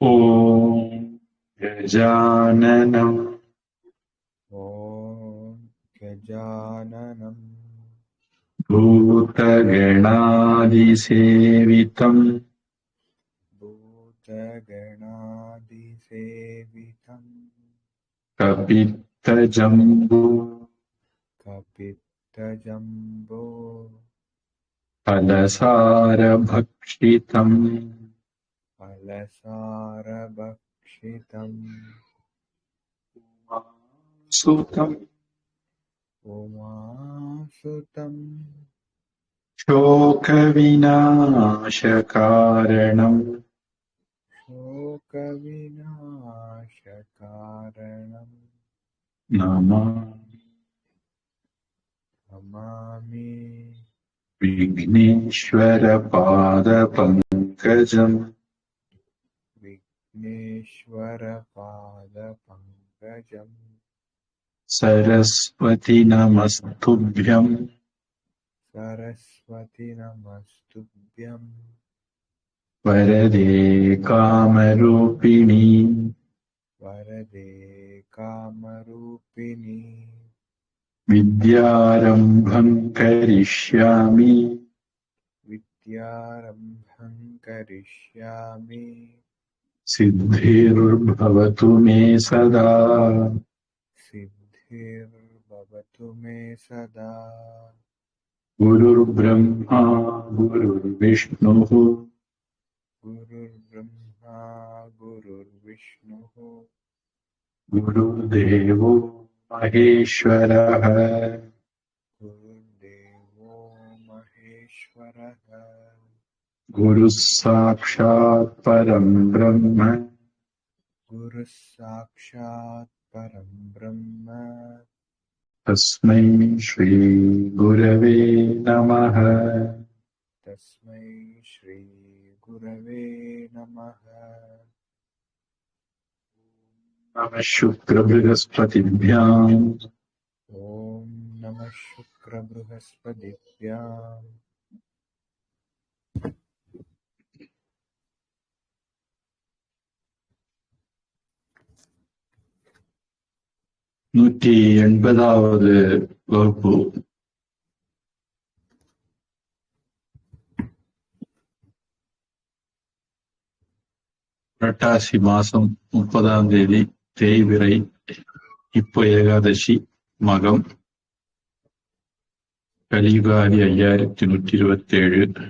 ॐ गजाननं ॐ गजाननं भूतगणादिसेवितं भूतगणादिसेवितं कपित्थजम्बो कपित्थजम्बो फलसारभक्षितम् फलसारभक्षितम् सुतम् उमासुतं शोकविनाशकारणम् शोकविनाशकारणं नमामि विघ्नेश्वरपादपङ्कजम् विघ्नेश्वरपादपङ्कजम् सरस्वति नमस्तुभ्यम् सरस्वति नमस्तुभ्यं वरदे कामरूपिणी वरदे कामरूपिणी विद्यारम्भं करिष्यामि विद्यारम्भं करिष्यामि सिद्धिर्भवतु मे सदा सिद्धिर्भवतु मे सदा गुरुर्ब्रह्मा गुरुर्विष्णुः गुरुर्ब्रह्मा गुरुर्विष्णुः गुरुर्देवो महेश्वरः गुरुर्देवो महेश्वरः गुरुः साक्षात् परं ब्रह्म गुरुः साक्षात् परं ब्रह्म तस्मै श्रीगुरवे नमः तस्मै श्रीगुरवे नमः नमः शुक्रबृहस्पतिभ्याम् ॐ नमः शुक्रबृहस्पतिभ्याम् நூற்றி 80வது வகுப்பு. புரட்டாசி மாசம் 30ஆம் தேதி தேய்பிறை, இப்போ ஏகாதசி, மகம், கலியுகாதி 5127.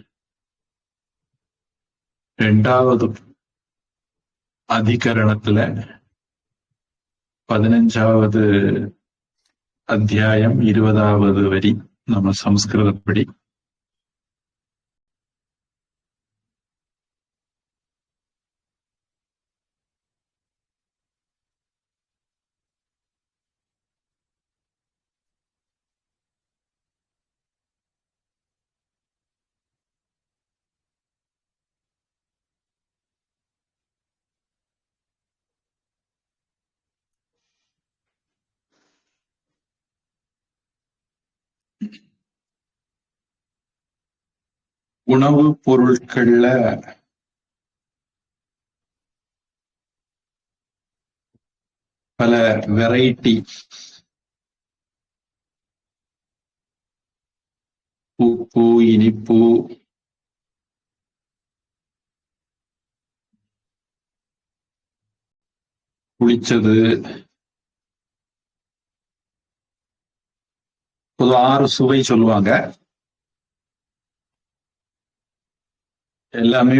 2வது அதிகரணத்துல 15வது அத்தியாயம் 20வது வரி நம்ம சம்ஸ்கிருதப்படி. உணவுப் பொருட்கள்ல பல வெரைட்டி, உப்பு, இனிப்பு, புளிச்சது, பொது 6 சுவை சொல்லுவாங்க. எல்லாமே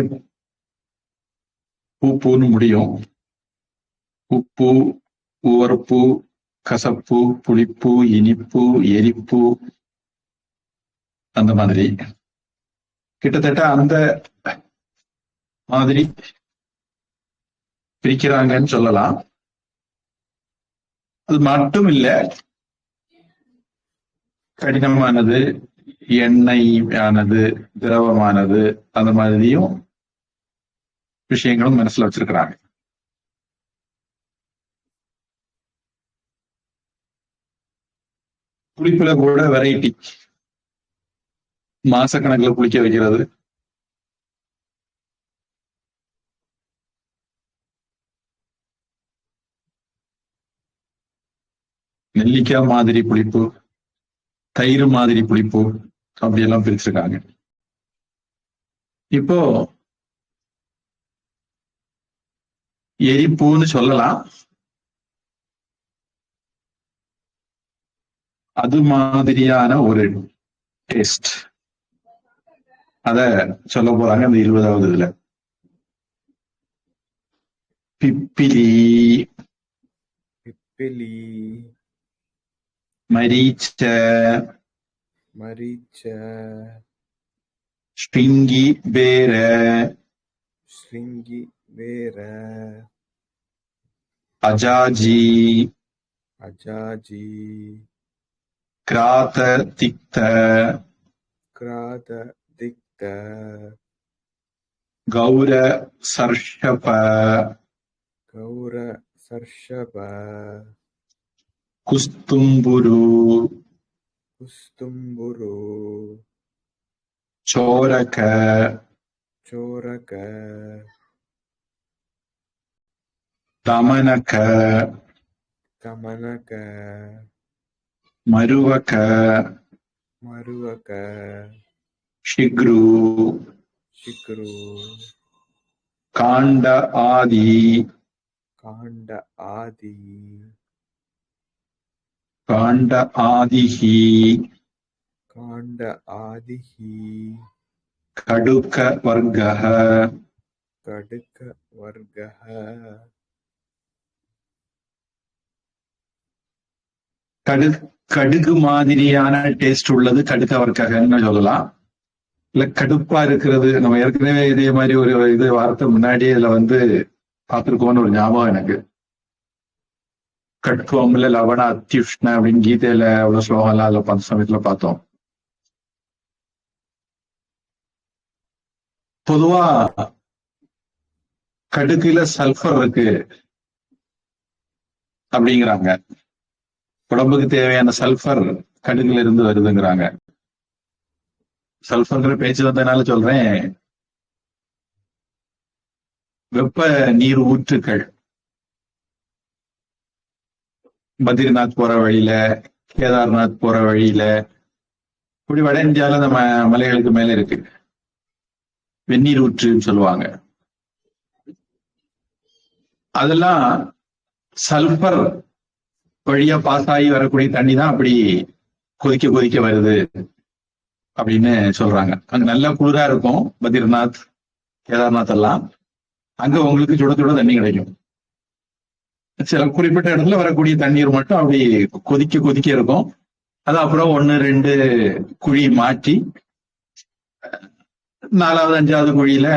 பூன்னு முடியும். உப்பு, உவர்ப்பு, கசப்பு, புளிப்பு, இனிப்பு, எரிப்பு, அந்த மாதிரி கிட்டத்தட்ட அந்த மாதிரி பிரிக்கிறாங்கன்னு சொல்லலாம். அது மட்டும் இல்ல, கடினமானது, எண்ணெயானது, திரவமானது, அந்த மாதிரியும் விஷயங்களும் மனசுல வச்சிருக்கிறாங்க. புளிப்புல கூட வெரைட்டி, மாசக்கணக்கில் புளிக்க வைக்கிறது, நெல்லிக்காய் மாதிரி புளிப்பு, தயிர் மாதிரி புளிப்பு, அப்படியெல்லாம் பிரிச்சிருக்காங்க. இப்போ எரிப்புன்னு சொல்லலாம். அது மாதிரியான ஒரு டேஸ்ட் அத சொல்ல போறாங்க அந்த 20வது இதுல. பிப்பிலி, பிப்பிலி, மரீச்ச, மரீச்ச, ஸ்பிங்கி பேர, ஸ்ரிங்கி வேர, அஜாஜி, அஜாஜி, கிராத திக்த, கிராத திக்த, கௌர சர்ஷப, கௌர சர்ஷப, குஸ்தும்புரு, குஸ்தும்புரு, சோரக, சோரக, தமனக, கமனக, மருவக, மருவக, ஷிக்ரு, சிக்ரு, காண்ட ஆதி, காண்ட ஆதி, காண்ட ஆதிஹி, காண்ட ஆதிஹி, கடுக்க வர்க்கः, கடுக்க வர்க்கः, கடுகு மாதிரியான டேஸ்ட் உள்ளது கடுக்க வர்க்ககன்னு சொல்லலாம். இல்ல கடுப்பா இருக்கிறது, நம்ம ஏற்கனவே இதே மாதிரி ஒரு இது வார்த்தை முன்னாடியே இதுல பார்த்திருக்கோம்னு ஒரு ஞாபகம் எனக்கு. கட்வம்ல லவண அத்தியுஷ்ண அப்படின்னு கீதையில அவ்வளவு ஸ்லோகம் எல்லாம் அதுல பார்த்த சமயத்துல பார்த்தோம். பொதுவா கடுகுல சல்ஃபர் இருக்கு அப்படிங்கிறாங்க. உடம்புக்கு தேவையான சல்ஃபர் கடுகுல இருந்து வருதுங்கிறாங்க. சல்ஃபர்ங்கிற பேச்சு வந்ததுனால சொல்றேன். வெப்ப நீர் ஊற்றுக்கள் பத்ரிநாத் போற வழியில, கேதார்நாத் போற வழியில, இப்படி வட இந்தியால நம்ம மலைகளுக்கு மேல இருக்கு வெந்நீர் ஊற்றுன்னு சொல்லுவாங்க. அதெல்லாம் சல்பர் வழியா பாஸ் ஆகி வரக்கூடிய தண்ணி தான் அப்படி கொதிக்க கொதிக்க வருது அப்படின்னு சொல்றாங்க. அங்க நல்லா குளிரா இருக்கும் பத்ரிநாத், கேதார்நாத் எல்லாம். அங்க உங்களுக்கு சுட சுட தண்ணி கிடைக்கும். சில குறிப்பிட்ட இடத்துல வரக்கூடிய தண்ணீர் மட்டும் அப்படி கொதிக்க கொதிக்க இருக்கும். அது அப்புறம் 1, 2 குழி மாற்றி 4வது 5வது குழியில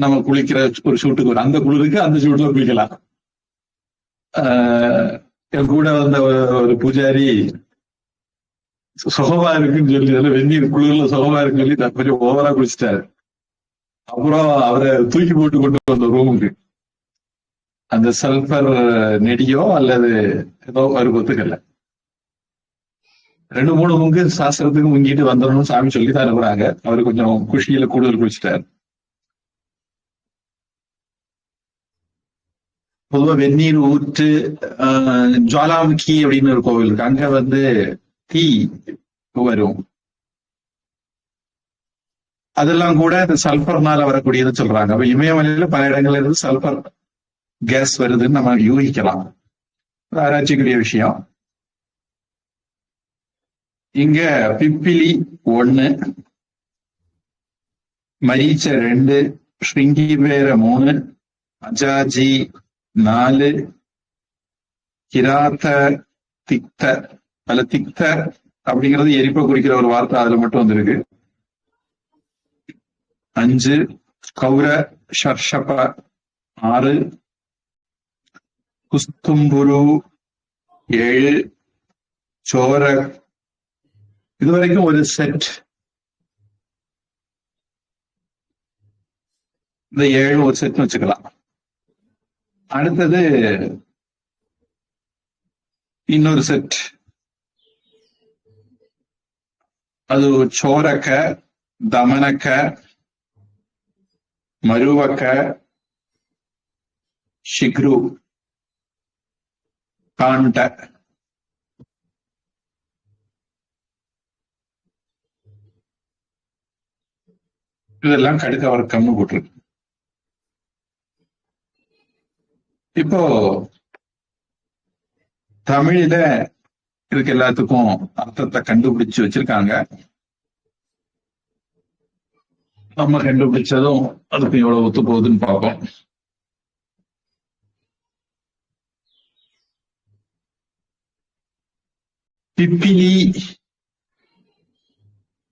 நம்ம குளிக்கிற ஒரு சூட்டுக்கு வரும். அந்த குளிருக்கு அந்த சூட்டுல குளிக்கலாம். என் கூட வந்த ஒரு பூஜாரி சுகமா இருக்குன்னு சொல்லி, வெந்நீர் குளிர்ல சுகமா இருக்குன்னு சொல்லி கொஞ்சம் ஓவரா குளிச்சிட்டாரு. அப்புறம் அவரை தூக்கி போட்டு கொண்டு வந்த ரூமுக்கு அந்த சல்பர் நெடியோ அல்லது ஏதோ ஒரு ஒத்துக்கல 2-3 முங்கு சாஸ்திரத்துக்கு முங்கிட்டு வந்துடணும் சாமி சொல்லி தான் இருக்கிறாங்க. அவரு கொஞ்சம் குஷியில கூடுதல் குளிச்சிட்டாரு. பொதுவா வெந்நீர் ஊற்று, ஜுவாலாமுகி அப்படின்னு ஒரு கோவில் இருக்கு. அங்க தீ வரும். அதெல்லாம் கூட இந்த சல்பர்னால வரக்கூடியதுன்னு சொல்றாங்க. அப்ப இமயமலையில பல இடங்கள்ல இருந்து சல்பர் கேஸ் வருதுன்னு நம்ம யூகிக்கலாம். ஆராய்ச்சிக்குரிய விஷயம். இங்க பிப்பிலி 1, மரீச்ச 2, ஸ்ருங்கிவேர 3, அஜாஜி 4, கிராத திக்த, அல்ல திக்த அப்படிங்கிறது எரிப்பை குறிக்கிற ஒரு வார்த்தை அதுல மட்டும் வந்திருக்கு. 5, கௌர ஷர்ஷப 6, குஸ்தும்புரு 7, சோர. இதுவரைக்கும் ஒரு செட். இந்த 7 ஒரு செட் வச்சுக்கலாம். அடுத்தது இன்னொரு செட். அது சோரக்க, தமனக்க, மருவக்க, ஷிக்ரு, காண்ட. இதெல்லாம் கடுக்க வர்க்கம்னு போட்டிருக்கு. இப்போ தமிழ்ல இதுக்கு எல்லாத்துக்கும் அர்த்தத்தை கண்டுபிடிச்சு வச்சிருக்காங்க. நம்ம கண்டுபிடிச்சதும் அதுக்கு எவ்வளவு ஒத்து போகுதுன்னு பார்ப்போம். திப்பிலி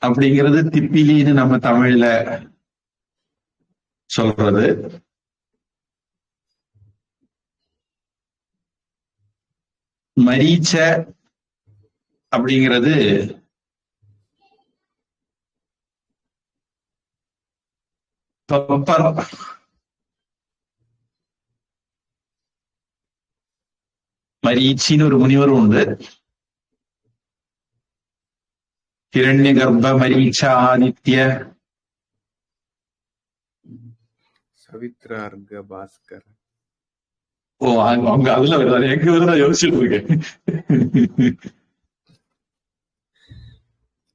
அப்படிங்கிறது திப்பிலின்னு நம்ம தமிழ்ல சொல்றது. மரீச்ச அப்படிங்கிறது பெப்பர். மரீச்சின்னு ஒரு முனிவரும் உண்டு. ஹிரண்ய கர்ப்ப மரீச்ச ஆதித்ய சவித்ரார்க பாஸ்கர். ஓ, அவங்க அதுல வருவாரு. எங்க வருதா யோசிச்சுட்டு இருக்கேன்.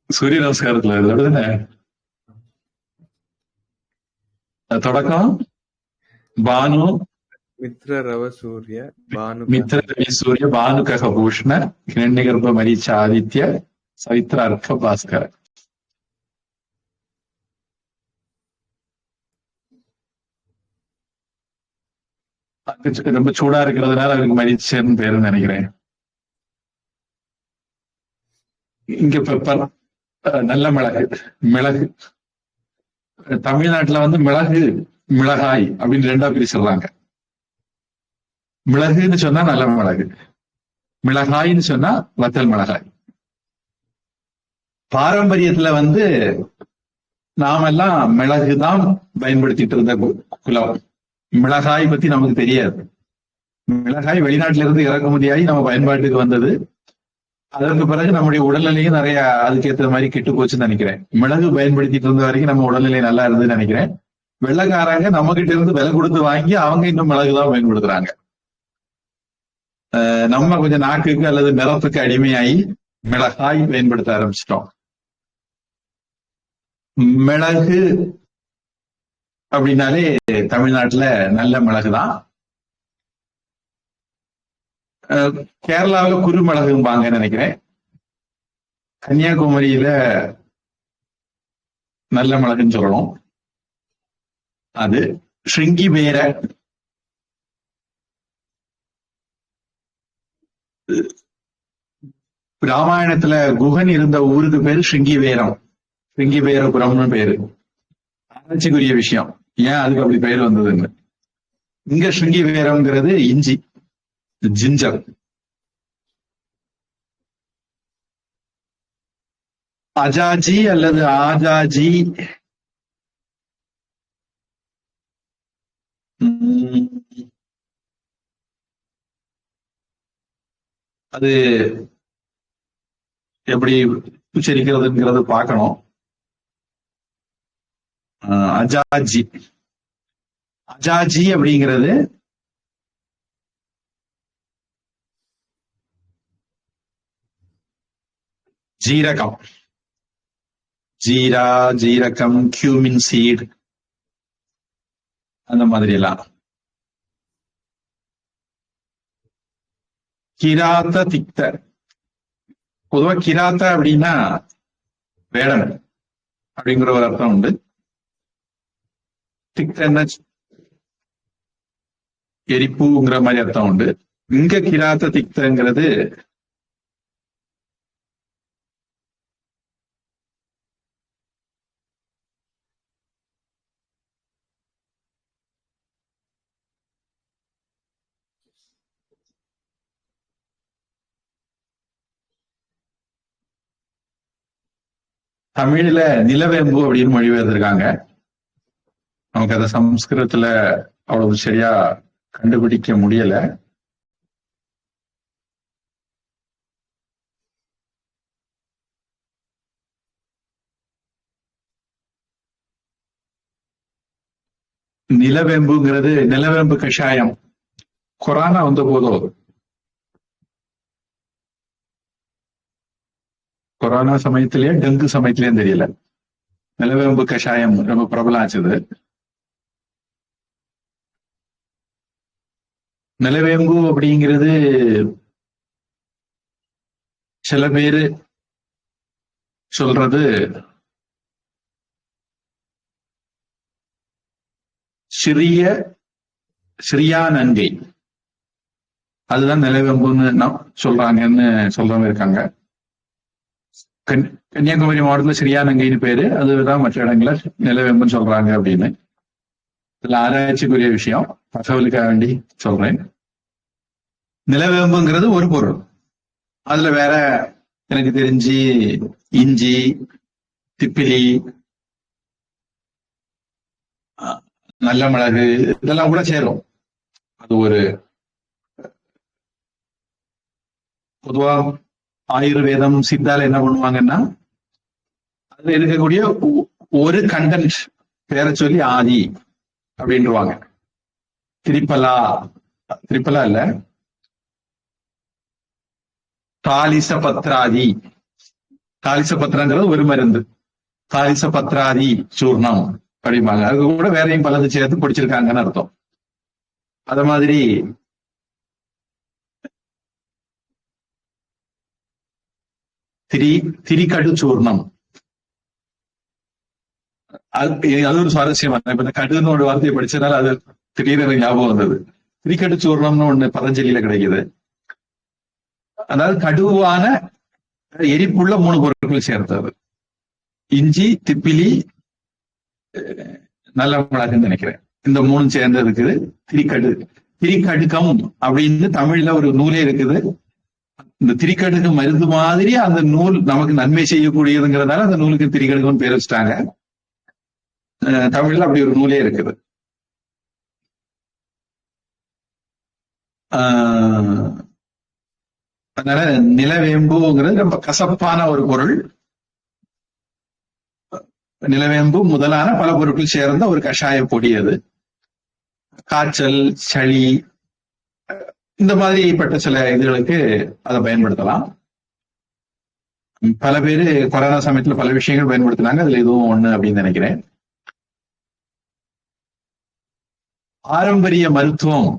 சூரிய நமஸ்காரத்துல வருதுன்னு தொடக்கம். பானு மித்ர ரவ சூரிய பானு மித்ர ரவி சூரிய பானுக பூஷ்ண ஹிரண்ய கர்ப்ப மரீச்ச ஆதித்ய சவித்ரா அர்க்க பாஸ்கர. ரொம்ப சூடா இருக்கிறதுனால அவருக்கு மரீச்சன்னு பேருன்னு நினைக்கிறேன். இங்க பெப்பர், நல்ல மிளகு. மிளகு தமிழ்நாட்டுல வந்து மிளகு மிளகாய் அப்படின்னு ரெண்டா பிரிச்சிடுறாங்க. மிளகுன்னு சொன்னா நல்ல மிளகு, மிளகாய்ன்னு சொன்னா வத்தல் மிளகாய். பாரம்பரியத்துல வந்து நாமெல்லாம் மிளகுதான் பயன்படுத்திட்டு இருந்த குலம். மிளகாய் பத்தி நமக்கு தெரியாது. மிளகாய் வெளிநாட்டில இருந்து இறக்குமதியாகி நம்ம பயன்பாட்டுக்கு வந்தது. அதற்கு பிறகு நம்முடைய உடல்நிலையும் நிறைய அதுக்கேற்ற மாதிரி கெட்டு போச்சுன்னு நினைக்கிறேன். மிளகு பயன்படுத்திட்டு இருந்த வரைக்கும் நம்ம உடல்நிலை நல்லா இருந்ததுன்னு நினைக்கிறேன். வெள்ளைக்காரங்க நம்ம கிட்ட இருந்து விலை கொடுத்து வாங்கி அவங்க இன்னும் மிளகுதான் பயன்படுத்துறாங்க. நம்ம கொஞ்சம் நாக்குக்கு அல்லது நிறத்துக்கு அடிமையாகி மிளகாய் பயன்படுத்த ஆரம்பிச்சிட்டோம். மிளகு அப்படின்னாலே தமிழ்நாட்டுல நல்ல மிளகுதான். கேரளாவில குறுமிளகும்பாங்கன்னு நினைக்கிறேன். கன்னியாகுமரியில நல்ல மிளகுன்னு சொல்லணும். அது ஸ்ருங்கி பேர. ராமாயணத்துல குகன் இருந்த ஊருக்கு பேரு ஸ்ருங்கிவேரம், ஸ்ருங்கிவேரபுரம்னு பேரு. ஆராய்ச்சிக்குரிய விஷயம், ஏன் அதுக்கு அப்படி பேர் வந்ததுன்னு. இங்க ஸ்ருங்கிவேரம்ங்கிறது இஞ்சி, ஜிஞ்சர். அஜாஜி அல்லது ஆஜாஜி அது எப்படி உச்சரிக்கிறதுங்கிறது பார்க்கணும். அஜாஜி, அஜாஜி அப்படிங்கிறது ஜீரகம். ஜீரா, ஜீரகம், கியூமின் சீட், அந்த மாதிரி எல்லாம். கிராத்த திக்த. பொதுவா கிராத்த அப்படின்னா வேடன் அப்படிங்கிற ஒரு அர்த்தம் உண்டு. திக்தன்னா எரிப்புங்கிற மாதிரி அர்த்தம் உண்டு. இங்க கிராத்த திக்தங்கிறது தமிழ்ல நிலவேம்பு அப்படின்னு மொழிபெயர்த்திருக்காங்க. நமக்கு அதை சம்ஸ்கிருதத்துல அவ்வளவு சரியா கண்டுபிடிக்க முடியல. நிலவேம்புங்கிறது நிலவேம்பு கஷாயம். கொரோனா வந்த போதும், கொரோனா சமயத்திலேயே டெங்கு சமயத்திலேயும் தெரியல, நிலவேம்பு கஷாயம் ரொம்ப பிரபலம் ஆச்சுது. நிலவேம்பு அப்படிங்கிறது சில பேரு சொல்றது சிறியா நங்கை, அதுதான் நிலவேம்புன்னு சொல்றாங்கன்னு சொல்றவங்க இருக்காங்க. கன்னியாகுமரி மாவட்டத்துல சிறியா நங்கைன்னு பேரு, அதுதான் மற்ற இடங்கள்ல நிலவேம்புன்னு சொல்றாங்க அப்படின்னு. இதுல ஆராய்ச்சிக்குரிய விஷயம், தகவலுக்காக வேண்டி சொல்றேன். நிலவேம்புங்கிறது ஒரு பொருள். அதுல வேற எனக்கு தெரிஞ்சு இஞ்சி, திப்பிலி, நல்ல மிளகு இதெல்லாம் கூட சேரும். அது ஒரு பொதுவா ஆயுர்வேதம் சித்தால என்ன பண்ணுவாங்கன்னா, அதுல இருக்கக்கூடிய ஒரு கண்டென்ட் பேரை சொல்லி ஆதி அப்படின்வாங்க. திரிப்பலா இல்ல, தாலிச பத்ராதி. தாலிச பத்திரங்கிறது ஒரு மருந்து. தாலிச பத்ராதி சூர்ணம் அப்படிம்பாங்க. அது கூட வேறையும் பலது சேர்த்து பிடிச்சிருக்காங்கன்னு அர்த்தம். அத மாதிரி திரிகடு சூர்ணம், அது ஒரு சுவாரஸ்யமா. இப்ப இந்த கடுன்னு ஒரு வார்த்தையை படிச்சதுனால அது திடீர்னு ஞாபகம் வந்தது. திரிகடு சூர்ணம்னு ஒண்ணு பதஞ்சலியில கிடைக்குது. அதாவது கடுவான எரிப்புள்ள 3 பொருட்கள் சேர்த்தது. இஞ்சி, திப்பிலி, நல்ல மிளகுன்னு நினைக்கிறேன். இந்த 3 சேர்ந்ததுக்கு திரிகடு. திரிகடுக்கம் அப்படின்னு தமிழ்ல ஒரு நூலே இருக்குது. இந்த திரிகடுக்கு மருந்து மாதிரி அந்த நூல் நமக்கு நன்மை செய்யக்கூடியதுங்கிறதால அந்த நூலுக்கு திரிகடுக்கும் பேர் வச்சுட்டாங்க. தமிழ்ல அப்படி ஒரு நூலே இருக்குது. அதனால நிலவேம்புங்கிறது ரொம்ப கசப்பான ஒரு பொருள். நிலவேம்பு முதலான பல பொருட்கள் சேர்ந்த ஒரு கஷாய பொடி. அது காய்ச்சல், சளி, இந்த மாதிரிப்பட்ட சில இதுகளுக்கு அதை பயன்படுத்தலாம். பல பேரு கொரோனா சமயத்துல பல விஷயங்கள் பயன்படுத்தினாங்க, அதுல இதுவும் ஒண்ணு அப்படின்னு நினைக்கிறேன். பாரம்பரிய மருத்துவம்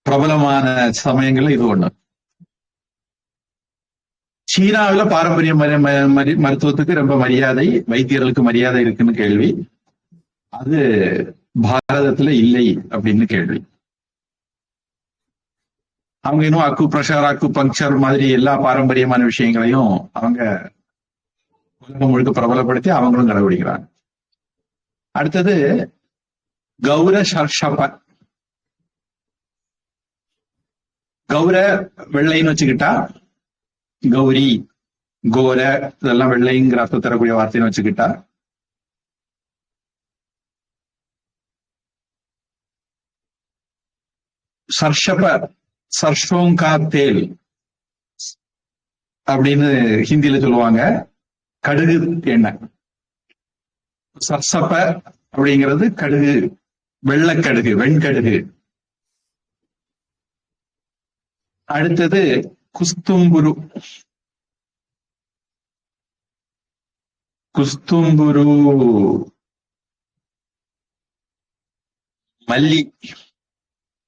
பிரபலமான சமயங்கள்ல இது ஒண்ணு. சீனாவில பாரம்பரிய மருத்துவத்துக்கு ரொம்ப மரியாதை, வைத்தியர்களுக்கு மரியாதை இருக்குன்னு கேள்வி. அது பாரதத்துல இல்லை அப்படின்னு கேள்வி. அவங்க இன்னும் அக்கு பிரஷர், அக்கு பங்க்சர் மாதிரி எல்லா பாரம்பரியமான விஷயங்களையும் அவங்க உலகம் முழுக்க பிரபலப்படுத்தி அவங்களும் கடைபிடிக்கிறாங்க. அடுத்தது கௌர சர்ஷப. கௌர வெள்ளைன்னு வச்சுக்கிட்டா, கௌரி, கோர இதெல்லாம் வெள்ளைங்கிற அர்த்தம் தரக்கூடிய வார்த்தைன்னு வச்சுக்கிட்டா, சர்ஷப சர்ஷோங்கா தேல் அப்படின்னு ஹிந்தியில சொல்லுவாங்க. கடுகு எண்ணெய். சர்சப்ப அப்படிங்கிறது கடுகு, வெள்ளக்கடுகு, வெண்கடுகு. அடுத்தது குஸ்தும்புரு. குஸ்தும்புரு மல்லி,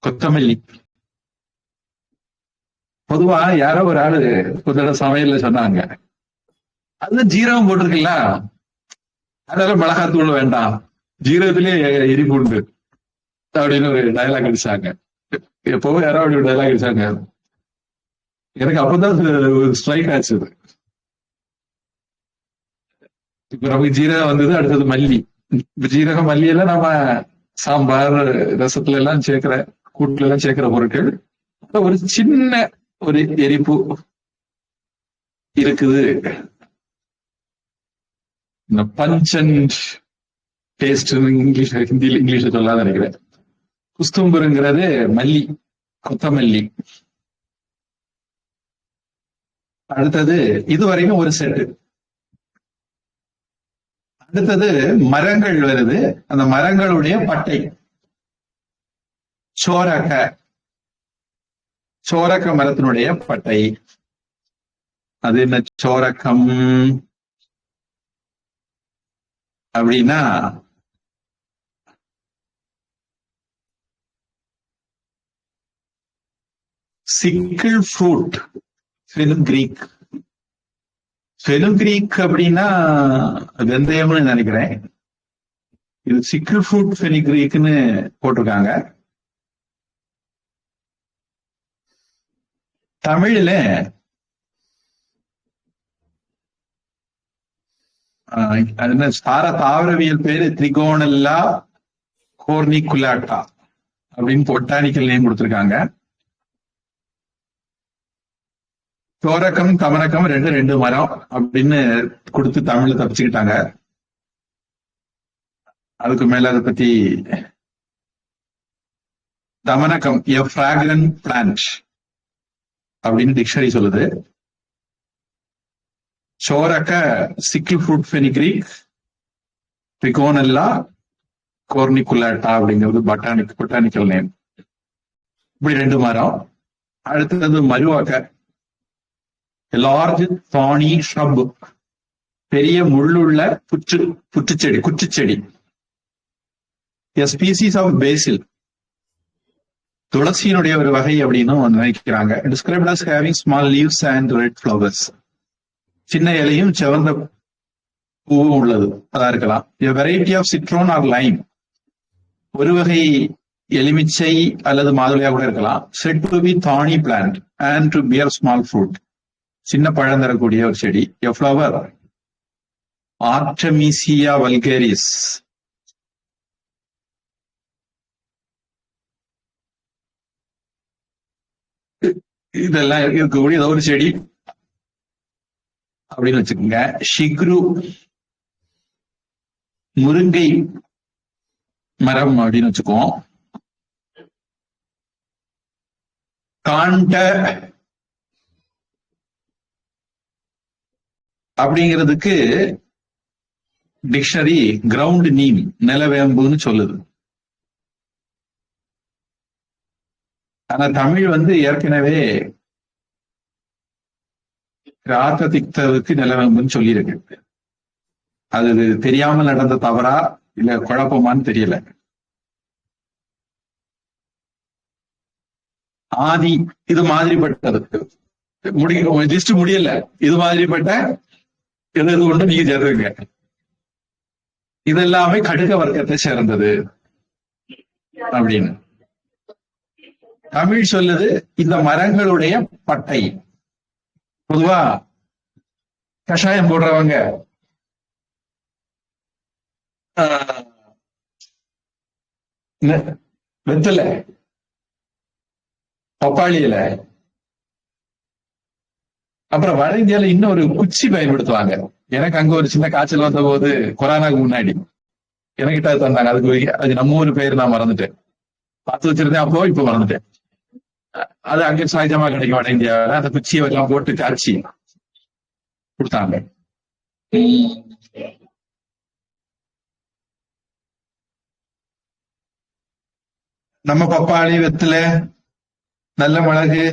கொத்தமல்லி. பொதுவா யாரோ ஒரு ஆளு புதட சமையல்ல சொன்னாங்க, அது ஜீரகம் போட்டிருக்குல்ல, அதனால மிளகாத்தூள் வேண்டாம், ஜீரகத்திலேயே எரிப்பு உண்டு அப்படின்னு ஒரு டயலாக் அடிச்சாங்க. எப்பவும் யாரோ அப்படி ஒரு டயலாக் அடிச்சாங்க. எனக்கு அப்பதான் ஸ்ட்ரைக் ஆச்சு. இப்ப நமக்கு ஜீரகம் வந்தது, அடுத்தது மல்லி. ஜீரகம், மல்லி எல்லாம் நம்ம சாம்பார், ரசத்துல எல்லாம் சேர்க்கிற, கூட்டுல எல்லாம் சேர்க்கிற பொருட்கள். ஒரு சின்ன ஒரு எரிப்பு இருக்குது. இந்த பஞ்ச் அண்ட் டேஸ்ட் இங்கிலீஷ்ல சொல்லாத நினைக்கிறேன். குஸ்தும்புருங்கிறது மல்லி, கொத்தமல்லி. அடுத்தது இதுவரைக்கும் ஒரு செட்டு. அடுத்தது மரங்கள் வருது. அந்த மரங்களுடைய பட்டை, சோரக்க, சோரக்க மரத்தினுடைய பட்டை. அது என்ன சோரக்கம்? அப்படின்னா சிக்கிள் ஃப்ரூட் ஃபெனுக்ரீக். ஃபெனுக்ரீக் அப்படின்னா வெந்தயம்னு நினைக்கிறேன். இது சிக்கிள் ஃப்ரூட் ஃபெனுக்ரீக்னு போட்டிருக்காங்க. தமிழ்ல தாவரவியல் பேரு திரிகோனல்லா கோர்னிகுலாட்டா அப்படின்னு பொட்டானிக்கல் நேம் கொடுத்திருக்காங்க. சோரக்கம் தமரக்கம் ரெண்டு மரம் அப்படின்னு கொடுத்து தமிழ்ல தப்பிச்சுக்கிட்டாங்க. அதுக்கு மேல அதை பத்தி தமனக்கம் எ ஃபிராக்ரன்ட் பிளான்ட் அப்படின்னு டிக்ஷனரி சொல்லுது. சோரக்க சிக்கிள் ஃப்ரூட் ஃபெனிக்ரீக், திரிகோனல்லா கோர்னிகுலாட்டா அப்படிங்கிறது பொட்டானிக்கல் நேம். இப்படி ரெண்டு மரம். அடுத்தது மருவாக்க லார்ஜ் தானி ஷ்ரப், பெரிய முள்ளுள்ள குற்றுச்செடி. A species of basil, துளசியினுடைய ஒரு வகை அப்படின்னு நினைக்கிறாங்க. Described as having small leaves and red flowers. சின்ன இலையும் சிவந்த பூவும் உள்ளது, அதா இருக்கலாம். A variety of citron or lime, ஒரு வகை எலுமிச்சை அல்லது மாதுளையா கூட இருக்கலாம். Said to be thorny plant and to bear small fruit, சின்ன பழம் தரக்கூடிய ஒரு செடி. A flower Artemisia vulgaris, இதெல்லாம் இருக்கக்கூடிய ஏதோ ஒரு செடி அப்படின்னு வச்சுக்கோங்க. ஷிக்ரு முருங்கை மரம் அப்படின்னு வச்சுக்குவோம். காண்ட அப்படிங்கிறதுக்கு டிக்ஷனரி கிரவுண்ட் நீம், நிலவேம்புன்னு சொல்லுது. ஆனா தமிழ் ஏற்கனவே ராத்ததிக்தவுக்கு நிலவேம்புன்னு சொல்லியிருக்கு. அது தெரியாமல் நடந்த தவறா இல்ல குழப்பமான்னு தெரியல. ஆதி இது மாதிரிப்பட்டது லிஸ்ட் முடியல. இது மாதிரிப்பட்ட எது கொண்டு நீங்க சேர்த்துங்க. இதெல்லாமே கடுக வர்க்கத்தை சேர்ந்தது அப்படின்னு தமிழ் சொல்லுது. இந்த மரங்களுடைய பட்டை, பொதுவா கஷாயம் போடுறவங்க வெத்தலை, பப்பாளி இலை, அப்புறம் வட இந்தியால இன்னொரு குச்சி பயன்படுத்துவாங்க. எனக்கு அங்க ஒரு சின்ன காய்ச்சல் வந்த போது கொரோனாக்கு முன்னாடி எனக்கிட்ட தந்தாங்க. அது நம்ம ஊர் பேர் நான் மறந்துட்டேன், பார்த்து வச்சிருந்தேன் அப்போ, இப்ப மறந்துட்டேன். அது அங்க சகஜமா கிடைக்கும் வட இந்தியாவில. அந்த குச்சியை எல்லாம் போட்டு காய்ச்சி கொடுத்தாங்க. நம்ம பப்பாளி, வெத்தலை, நல்ல மிளகு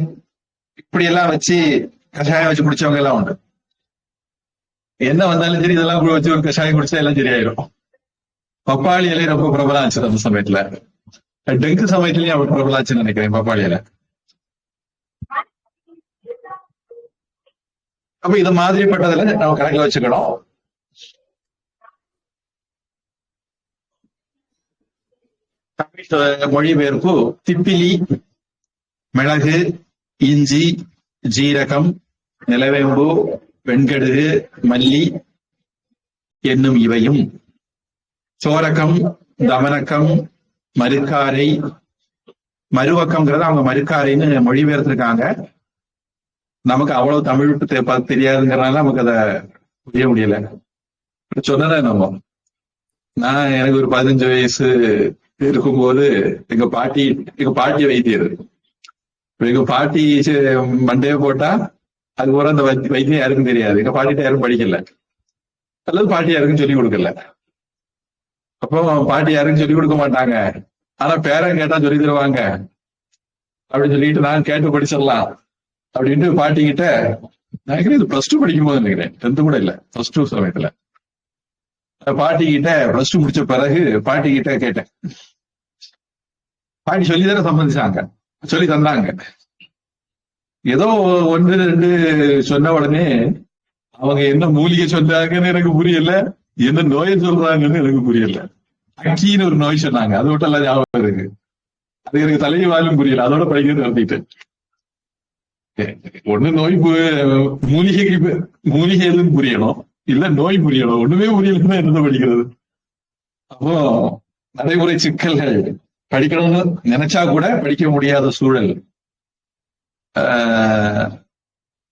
இப்படி எல்லாம் வச்சு கஷாயம் வச்சு குடிச்சவங்க எல்லாம் உண்டு. என்ன வந்தாலும் சரி இதெல்லாம் வச்சு ஒரு கஷாயம் குடிச்சா எல்லாம் சரியாயிரும். பப்பாளி இலை ரொம்ப பிரபலம் ஆச்சு அந்த சமயத்துல. டெங்கு சமயத்துலயும் அவருக்கு பிரபலம் ஆச்சுன்னு நினைக்கிறேன் பப்பாளி இலை. அப்ப இது மாதிரிப்பட்டதுல நம்ம கணக்குல வச்சுக்கணும். மொழிபெயர்ப்பு திப்பிலி, மிளகு, இஞ்சி, ஜீரகம், நிலவேம்பு, வெண்கடுகு, மல்லி என்னும் இவையும், சோரகம், தமனக்கம், மருக்காரை, மருவக்கம்ங்கிறத அவங்க மருக்காரைன்னு மொழிபெயர்த்திருக்காங்க. நமக்கு அவ்வளவு தமிழ் தெரியாதுங்கிறனால நமக்கு அதை புரிய முடியல. சொன்னதான் நம்ம, எனக்கு ஒரு 15 வயசு இருக்கும்போது எங்க பாட்டி வைத்தியர். எங்க பாட்டி மண்டையை போட்டா அதுக்கப்புறம் அந்த வைத்தியம் யாருக்கும் தெரியாது. எங்க பாட்டிட்ட யாரும் படிக்கல, அல்லது பாட்டி யாருக்கும் சொல்லிக் கொடுக்கல. அப்போ பாட்டி யாருக்கும் சொல்லிக் கொடுக்க மாட்டாங்க. ஆனா பேரன் கேட்டா சொல்லி தருவாங்க அப்படின்னு சொல்லிட்டு நான் கேட்டு படிச்சிடலாம் அப்படின்ட்டு பாட்டிக்கிட்ட நினைக்கிறேன். இது +2 படிக்கும் போது நினைக்கிறேன், 10th கூட இல்ல, +2 சமயத்துல பாட்டி கிட்ட பிளஸ் 2 முடிச்ச பிறகு பாட்டி கிட்ட கேட்டேன். பாட்டி சொல்லிதானே சம்மதிச்சாங்க, சொல்லி தந்தாங்க. ஏதோ 1 2 சொன்ன உடனே அவங்க என்ன மூலிகை சொன்னாங்கன்னு எனக்கு புரியல, என்ன நோயை சொல்றாங்கன்னு எனக்கு புரியல. அக்கின்னு ஒரு நோய் சொன்னாங்க, அது மட்டும் எல்லாம் ஞாபகம் இருக்கு. அது எனக்கு தலைவாலும் புரியல, அதோட படிக்கிறது நடத்திட்டேன். ஒண்ணு நோய் மூலிகை எதுன்னு புரியணும், இல்ல நோய் புரியணும். ஒண்ணுமே புரியலன்னா என்ன படிக்கிறது? அப்போ நடைமுறை சிக்கல்கள், படிக்கணும்னு நினைச்சா கூட படிக்க முடியாத சூழல்.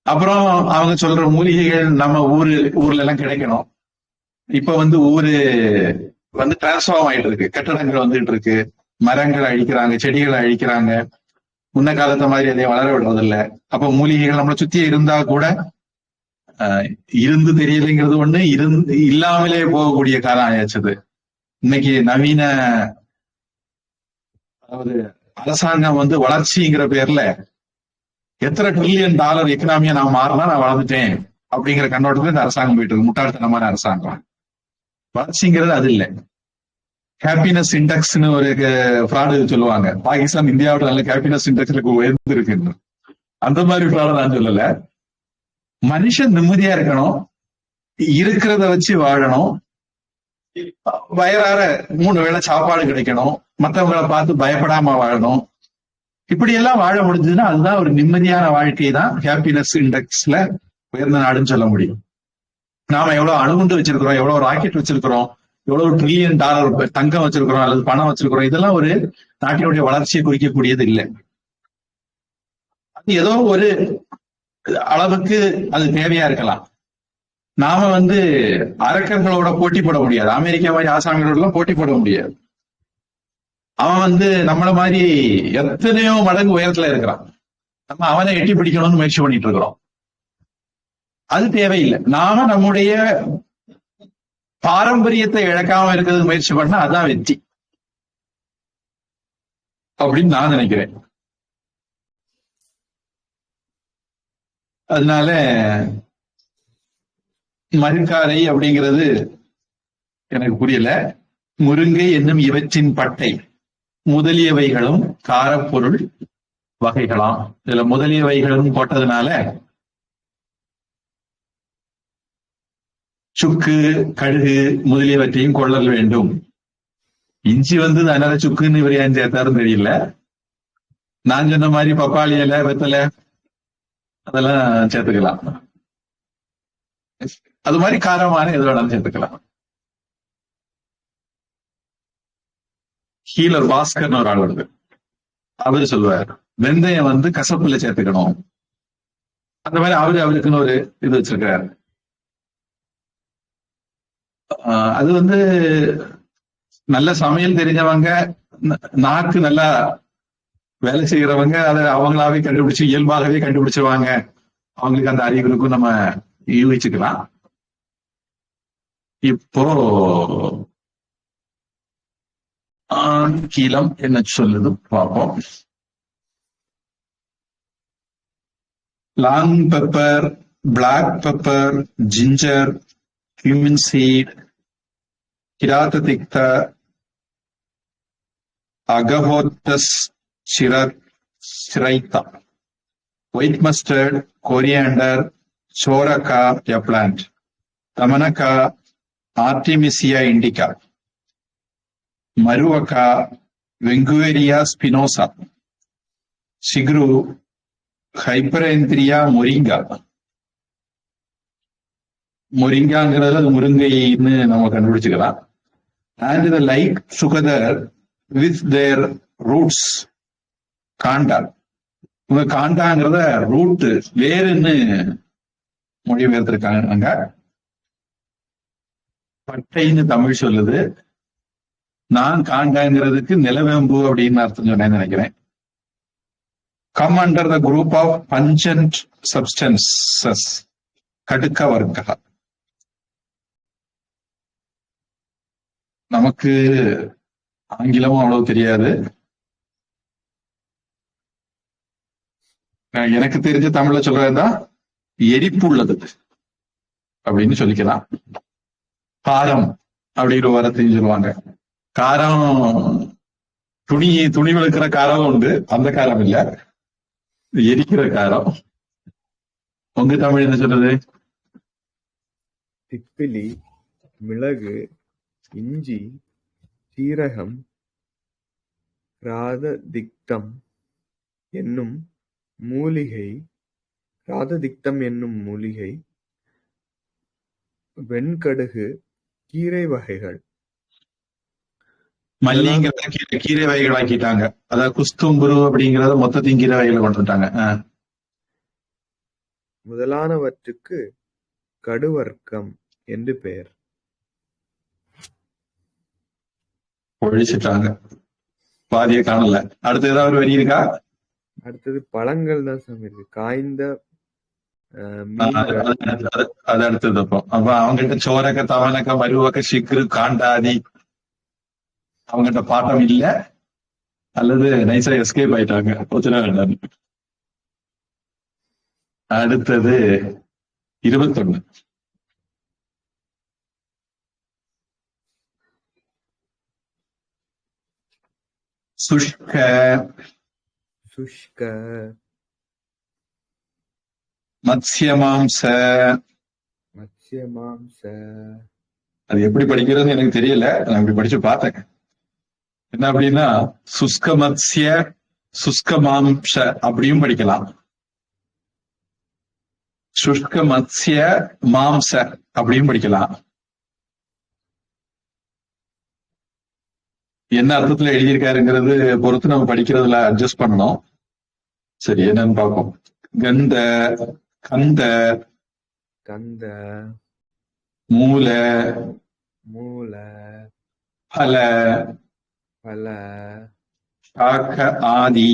அப்புறம் அவங்க சொல்ற மூலிகைகள் நம்ம ஊர்ல எல்லாம் கிடைக்கணும். இப்ப ஊரு டிரான்ஸ்ஃபார்ம் ஆயிட்டு இருக்கு, கட்டடங்கள் வந்துட்டு இருக்கு, மரங்களை அழிக்கிறாங்க, செடிகளை அழிக்கிறாங்க, முன்ன காலத்த மாதிரி அதை வளர விடுறது இல்ல. அப்ப மூலிகைகள் நம்மளை சுத்தி இருந்தா கூட இருந்து தெரியலைங்கிறது ஒண்ணு, இல்லாமலே போகக்கூடிய காலம் ஆயாச்சுது. இன்னைக்கு நவீன அதாவது அரசாங்கம் வளர்ச்சிங்கிற பேர்ல எத்தனை $1 trillion எக்கனாமியா நான் மாறினா நான் வளர்ந்துட்டேன் அப்படிங்கிற கண்ணோட்டத்துல இந்த அரசாங்கம் போயிட்டு இருக்கு. முட்டாள்தனமான அரசாங்கம். வளர்ச்சிங்கிறது அது இல்லை. ஹாப்பினஸ் இண்டெக்ஸ்னு ஒரு ஃப்ராடு சொல்லுவாங்க. பாகிஸ்தான் இந்தியாவோட நல்ல ஹாப்பினஸ் இண்டெக்ஸ்ல உயர்ந்து இருக்கு. அந்த மாதிரி ஃப்ராட நான் சொல்லல. மனுஷன் நிம்மதியா இருக்கணும், இருக்கிறத வச்சு வாழணும், வயறார 3 வேளை சாப்பாடு கிடைக்கணும், மற்றவங்களை பார்த்து பயப்படாம வாழணும். இப்படி எல்லாம் வாழ முடிஞ்சதுன்னா அதுதான் ஒரு நிம்மதியான வாழ்க்கை தான் ஹாப்பினஸ் இண்டெக்ஸ்ல உயர்ந்த நாடுன்னு சொல்ல முடியும். நாம எவ்வளவு அணுகுண்டு வச்சிருக்கிறோம், எவ்வளவு ராக்கெட் வச்சிருக்கிறோம், எவ்வளவு $1 trillion தங்கம் வச்சிருக்கிறோம் அல்லது பணம் வச்சிருக்கிறோம், இதெல்லாம் ஒரு நாட்டினுடைய வளர்ச்சியை குறிக்கக்கூடியது இல்லை. அது ஏதோ ஒரு அளவுக்கு அது தேவையா இருக்கலாம். நாம அரக்கர்களோட போட்டி போட முடியாது, அமெரிக்கா மாதிரி ஆசாமிகளோட எல்லாம் போட்டி போட முடியாது. அவன் நம்மள மாதிரி எத்தனையோ மடங்கு உயரத்துல இருக்கிறான். நம்ம அவனை எட்டி பிடிக்கணும்னு முயற்சி பண்ணிட்டு இருக்கிறோம். அது தேவையில்லை. நாம நம்முடைய பாரம்பரியத்தை இழக்காம இருக்கிறது முயற்சி பண்ணா அதான் வெற்றி அப்படின்னு நான் நினைக்கிறேன். அதனால மருங்காரை அப்படிங்கிறது எனக்கு புரியல. முருங்கை என்னும் இவற்றின் பட்டை முதலியவைகளும் காரப்பொருள் வகைகளாம். இதுல முதலியவைகளும் போட்டதுனால சுக்கு, கடுகு முதலியவற்றையும் கொள்ளல் வேண்டும். இஞ்சி அதனால சுக்குன்னு இவர் ஏன் சேர்த்தாருன்னு தெரியல. நான் சொன்ன மாதிரி பப்பாளி இலை, வெத்தலை அதெல்லாம் சேர்த்துக்கலாம். அது மாதிரி காரமான எது வேணாலும் சேர்த்துக்கலாம். ஹீலர் பாஸ்கர்னு ஒரு ஆள் வருது, அவரு சொல்லுவார் வெந்தயம் கசப்புல சேர்த்துக்கணும். அந்த மாதிரி அவருக்குன்னு ஒரு இது வச்சிருக்கிறாரு. அது நல்ல சமையல் தெரிஞ்சவங்க, நாக்கு நல்லா வேலை செய்யறவங்க அதை அவங்களாவே கண்டுபிடிச்சு இயல்பாகவே கண்டுபிடிச்சிருவாங்க. அவங்களுக்கு அந்த அறிவுக்கும் நம்ம யூகிச்சுக்கலாம். இப்போ ஆங்கிலம் என்ன சொல்லுது பார்ப்போம். Long pepper, black pepper, ginger, cumin seed, Hirata Tikta, Agahotus Chiraita, white mustard, coriander, Choraka, a plant, Tamanaka, Artemisia indica, Maruaka, Vengueria spinosa, Sigru, Hyperandria moringa. மொரிங்காங்கிறது அது முருங்கைன்னு நம்ம கண்டுபிடிச்சுக்கலாம். And the like together with their roots காண்டா. உங்க காண்டாங்கிறத root வேறுன்னு மொழிபெயர்த்திருக்காங்க. பட்டைன்னு Tamil சொல்லுது. நான் காண்டாங்கிறதுக்கு நிலவேம்பு அப்படின்னு அர்த்தம் சொன்னேன்னு நினைக்கிறேன். Come under the group of pungent substances கடுக்க வர்க்கா. நமக்கு ஆங்கிலமும் அவ்வளவு தெரியாது. எனக்கு தெரிஞ்ச தமிழ்ல சொல்றதுதான் எரிப்பு உள்ளது அப்படின்னு சொல்லிக்கலாம். காரம் அப்படிங்கிற வார்த்தையும் சொல்லுவாங்க. காரம் துணி வெளுக்கிற காரம் உண்டு, அந்த காரம் இல்ல, எரிக்கிற காரம். உங்க தமிழ் என்ன சொல்றது? திப்பிலி, மிளகு, இஞ்சி, சீரகம், ராததிக்தம் என்னும் மூலிகை, வெண்கடுகு, கீரை வகைகள். மல்லிங்கிறத கீரை வகைகள் ஆக்கிட்டாங்க. அதாவது குஸ்தும்புரு அப்படிங்கறத மொத்தத்தையும் கீரை வகைகளை கொண்டு வந்துட்டாங்க. முதலானவற்றுக்கு கடுவர்க்கம் என்று பெயர். ஒழிச்சிட்டாங்க, பாதியை காணல. அடுத்து ஏதாவது வரி இருக்கா? அடுத்தது பழங்கள் தான் சாமி இருக்கு. காய்ந்த அது அடுத்தது. அப்ப அவங்ககிட்ட சோரக்க, தவனக்க, மருவக்க, சிக்ரு, காண்டாதி அவங்ககிட்ட பாட்டம் இல்ல, அல்லது நைஸா எஸ்கேப் ஆயிட்டாங்க. அடுத்தது 21. சுஷ்க, மத்ஸ்யமாம்ச. அது எப்படி படிக்கிறதுன்னு எனக்கு தெரியல, நான் இப்படி படிச்சு பார்த்தேன். என்ன அப்படின்னா, சுஷ்க மத்ஸ்ய, சுஷ்க மாம்ச அப்படியும் படிக்கலாம். சுஷ்க மத்ஸ்ய மாம்ச அப்படியும் படிக்கலாம். என்ன அர்த்தத்துல எழுதியிருக்காருங்கிறது பொறுத்து நம்ம படிக்கிறதுல அட்ஜஸ்ட் பண்ணணும். சரி, என்னன்னு பார்ப்போம். கந்த, கந்த, மூல, பல, சாக்க ஆதி,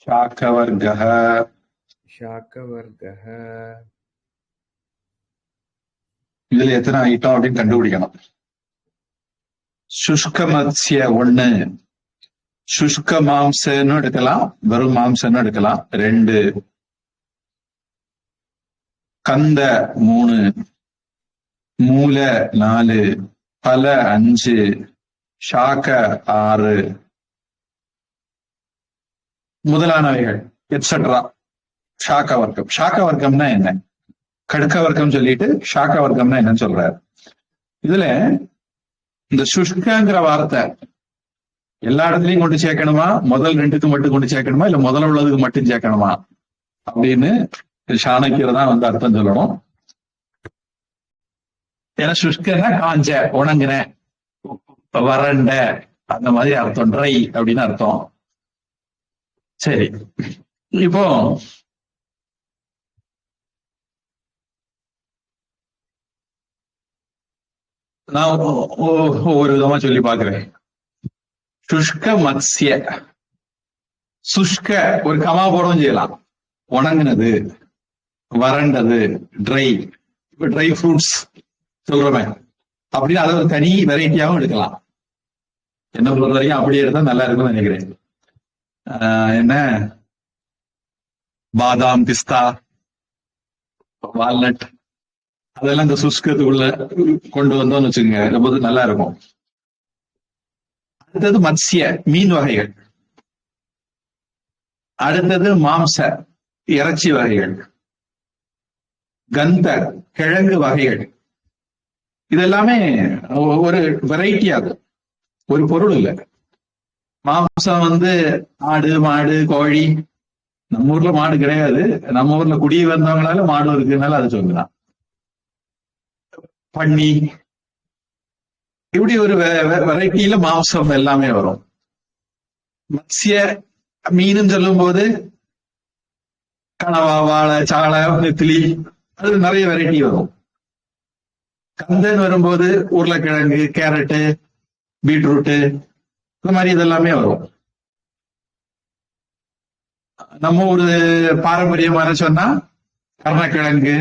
சாக்கவர்கः. இதுல எத்தனை ஐட்டம் அப்படின்னு கண்டுபிடிக்கணும். சுஷ்க மத்ஸ்ய 1, சுஷ்க மாம்சன்னு எடுக்கலாம், வெறும் மாம்சன்னு எடுக்கலாம் 2, கந்த 3, மூல 4, பல 5, சாக்க 6, முதலானவைகள் எட்ஸெட்ரா ஷாக்க வர்க்கம். ஷாக்க வர்க்கம்னா என்ன? கடுக்க வர்க்கம் சொல்லிட்டு ஷாக்க வர்க்கம்னா என்னன்னு சொல்றாரு. இதுல இந்த சுஷ்கங்கிற வார்த்தை எல்லா இடத்துலயும் கொண்டு சேர்க்கணுமா, முதல் 2க்கு மட்டும் கொண்டு சேர்க்கணுமா, இல்ல முதல்ல உள்ளதுக்கு மட்டும் சேர்க்கணுமா அப்படின்னு சாணக்கியர் தான் அர்த்தம் சொல்லணும். ஏன்னா சுஷ்கன்னா காஞ்ச, உணங்குன, வறண்ட, அந்த மாதிரி அர்த்தம். ட்ரை அப்படின்னு அர்த்தம். சரி, இப்போ நான் ஒவ்வொரு விதமா சொல்லி பாக்குறேன். சுஷ்க மத்ஸ்ய, சுஷ்க ஒரு கமா போடவும் செய்யலாம். உணங்குனது, வறண்டது, ட்ரை. இப்ப ட்ரை ஃப்ரூட்ஸ் சொல்றோமே, அப்படின்னு அதை ஒரு தனி வெரைட்டியாவும் எடுக்கலாம். என்ன பொறுத்த வரைக்கும் அப்படி எடுத்தா நல்லா இருக்கும்னு நினைக்கிறேன். என்ன பாதாம், பிஸ்தா, வால்நட், அதெல்லாம் இந்த சுஷ்கத்துக்குள்ள கொண்டு வந்தோம்னு வச்சுக்கோங்க, ரொம்ப நல்லா இருக்கும். அடுத்தது மத்ஸ்ய, மீன் வகைகள். அடுத்தது மாம்ச, இறைச்சி வகைகள். கந்த, கிழங்கு வகைகள். இதெல்லாமே ஒரு வெரைட்டி ஆகும், ஒரு பொருள் இல்லை. மாம்சம் ஆடு, மாடு, கோழி. நம்ம ஊர்ல மாடு கிடையாது, நம்ம ஊர்ல குடியே வந்தவங்களால மாடு இருக்குனால அது சொல்லலாம். பன்னி, இப்படி ஒரு வெரைட்டியில மாம்சம் எல்லாமே வரும். மத்ஸ்ய, மீன் சொல்லும் போது கனவா, வாழை, சாளை, நெத்திலி, அது நிறைய வெரைட்டி வரும். கந்தன்னு வரும்போது உருளைக்கிழங்கு, கேரட்டு, பீட்ரூட்டு, இந்த மாதிரி இதெல்லாமே வரும். நம்ம ஒரு பாரம்பரியமான சொன்னா கருணக்கிழங்கு,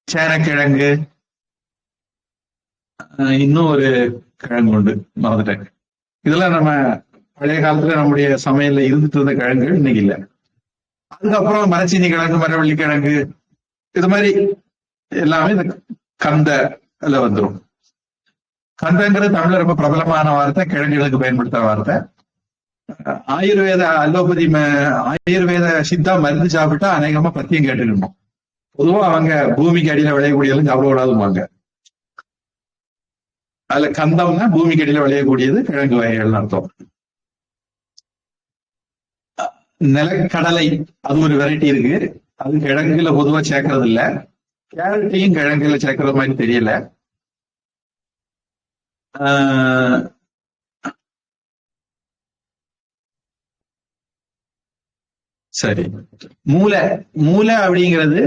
சேனக்கிழங்கு, இன்னும் ஒரு கிழங்கு உண்டு, மறந்துட்டேன். இதெல்லாம் நம்ம பழைய காலத்துல நம்முடைய சமையல்ல இருந்துட்டு இருந்த கிழங்குகள், இன்னைக்கு இல்ல. அதுக்கப்புறம் மரச்சீனி கிழங்கு, மரவள்ளி கிழங்கு, இது மாதிரி எல்லாமே இந்த கந்தல வந்துடும். கந்தங்கிறது தமிழ்ல ரொம்ப பிரபலமான வார்த்தை, கிழங்குகளுக்கு பயன்படுத்துற வார்த்தை. ஆயுர்வேத அலோபதி ஆயுர்வேத சித்தா மருந்து சாப்பிட்டா அநேகமா பத்தியம் கேட்டுக்கணும். பொதுவா அவங்க பூமிக்கு அடியில விளையக்கூடியதும் சாப்பிடக்கூடாதுவாங்க. அதுல கந்தம்னா பூமிக்கு அடியில விளையக்கூடியது கிழங்கு வகைகள் அர்த்தம். நிலக்கடலை அது ஒரு வெரைட்டி இருக்கு, அது கிழங்குல பொதுவா சேர்க்கறது இல்ல. கேரட்டையும் கிழங்குல சேர்க்கறது மாதிரி தெரியல. சரி, மூளை. மூளை அப்படிங்கிறது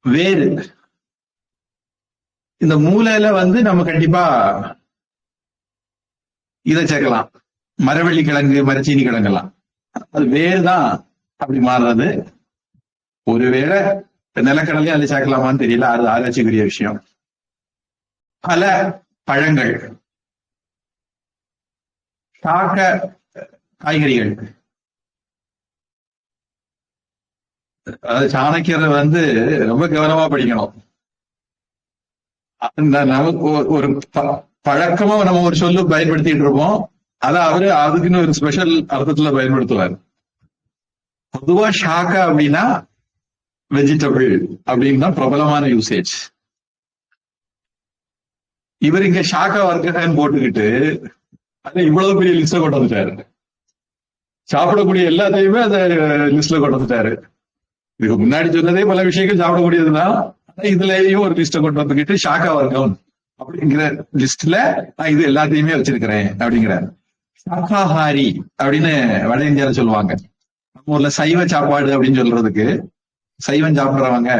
வேறு. இந்த மூளையில நம்ம கண்டிப்பா இதை சேர்க்கலாம், மரவள்ளி கிழங்கு, மரச்சீனி கிழங்கெல்லாம். அது வேறுதான் அப்படி மாறுறது. ஒருவேளை நிலக்கடலையும் அதுல சேர்க்கலாமான்னு தெரியல, அது ஆராய்ச்சிக்குரிய விஷயம். பல பழங்கள், சாக்க காய்கறிகள், அதாவது சாணக்கியரை ரொம்ப கவனமா படிக்கணும். நமக்கு ஒரு பழக்கமா நம்ம ஒரு சொல்லு பயன்படுத்திட்டு இருப்போம், அத அவரு அதுக்குன்னு ஒரு ஸ்பெஷல் அர்த்தத்துல பயன்படுத்துவார். பொதுவா ஷாக்கா அப்படின்னா வெஜிடபிள் அப்படின்னு தான் பிரபலமான யூசேஜ். இவர் இங்க ஷாக்கா வர்க்கன்னு போட்டுக்கிட்டு அது இவ்வளவு பெரிய லிஸ்ட கொண்டு வந்துட்டாரு. சாப்பிடக்கூடிய எல்லாத்தையுமே அந்த லிஸ்ட்ல கொண்டு வந்துட்டாரு. இதுக்கு முன்னாடி சொன்னதே பல விஷயங்கள் சாப்பிடக்கூடியதுதான், இதுலயும் ஒரு லிஸ்ட கொண்டு வந்துக்கிட்டு ஷாக்கா வர்க்கம் அப்படிங்கிற லிஸ்ட்ல நான் இது எல்லாத்தையுமே வச்சிருக்கிறேன் அப்படிங்கிறாரு. சாக்காஹாரி அப்படின்னு வட இந்தியால சொல்லுவாங்க. நம்ம ஊர்ல சைவ சாப்பாடு அப்படின்னு சொல்றதுக்கு, சைவம் சாப்பிடுறவங்க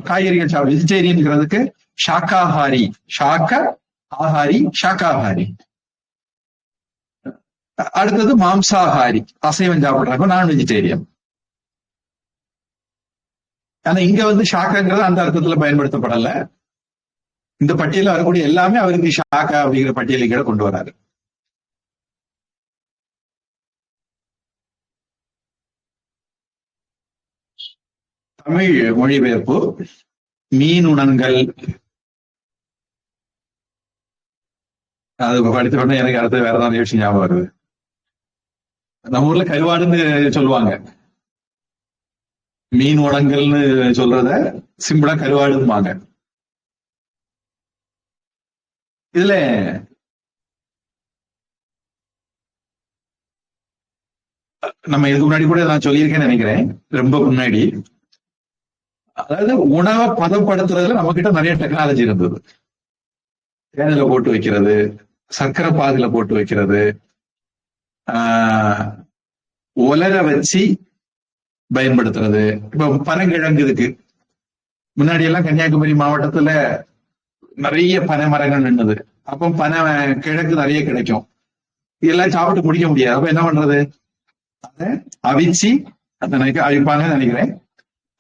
காய்கறிகள் வெஜிடேரியன்ங்கிறதுக்கு ஷாக்காஹாரி, ஷாக்க ஆஹாரி, ஷாக்காஹாரி. அடுத்தது மாம்சாஹாரி, அசைவம் சாப்பிடுறாங்க, நான் வெஜிடேரியன். ஆனா இங்க ஷாக்காங்கிறது அந்த அர்த்தத்துல பயன்படுத்தப்படல. இந்த பட்டியல வரக்கூடிய எல்லாமே அவருக்கு ஷாக்கா அப்படிங்கிற பட்டியலை கீழே கொண்டு வராரு. தமிழ் மொழிபெயர்ப்பு மீனுணங்கள். அது படித்த உடனே எனக்கு அடுத்து வேற ஏதாவது விஷயம் ஞாபகம் வருது. நம்ம ஊர்ல கருவாடுன்னு சொல்லுவாங்க, மீன் உணங்கல்னு சொல்றத சிம்பிளா கருவாடும்பாங்க. இதுல நம்ம இதுக்கு முன்னாடி கூட நான் சொல்லியிருக்கேன்னு நினைக்கிறேன், ரொம்ப முன்னாடி. அதாவது உணவை பதப்படுத்துறதுல நம்ம கிட்ட நிறைய டெக்னாலஜி இருந்தது. தேனில போட்டு வைக்கிறது, சர்க்கரை பாகுல போட்டு வைக்கிறது, உலர வச்சு பயன்படுத்துறது. இப்ப பனங்கிழங்கு இருக்கு. முன்னாடி எல்லாம் கன்னியாகுமரி மாவட்டத்துல நிறைய பனை மரங்கள் நின்னுது. அப்போ பனை கிழங்கு நிறைய கிடைக்கும். இதெல்லாம் சாப்பிட்டு முடிக்க முடியாது. அப்ப என்ன பண்றது, அதை அவிச்சு அழிப்பாங்கன்னு நினைக்கிறேன்,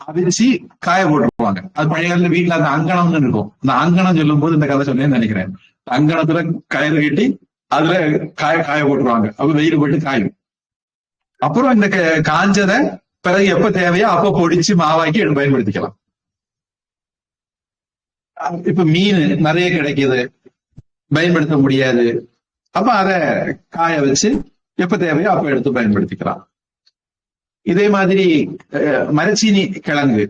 அவிச்சு காய போட்டுருவாங்க. அது பழைய காலத்துல வீட்டுல அந்த அங்கணம்னு இருக்கும். அந்த அங்கணம் சொல்லும் போது இந்த கதை சொன்னேன்னு நினைக்கிறேன். அங்கணத்துல கயிறு கட்டி அதுல காய போட்டுருவாங்க. அப்ப வெயில் போட்டு காயும். அப்புறம் இந்த காஞ்சதை பிறகு எப்ப தேவையோ அப்ப பொடிச்சு மாவாக்கி எடுத்து பயன்படுத்திக்கலாம். இப்ப மீன் நிறைய கிடைக்குது, பயன்படுத்த முடியாது. அப்ப அதை காய வச்சு எப்ப தேவையோ அப்ப எடுத்து பயன்படுத்திக்கலாம். இதே மாதிரி மரச்சீனி கிழங்கு,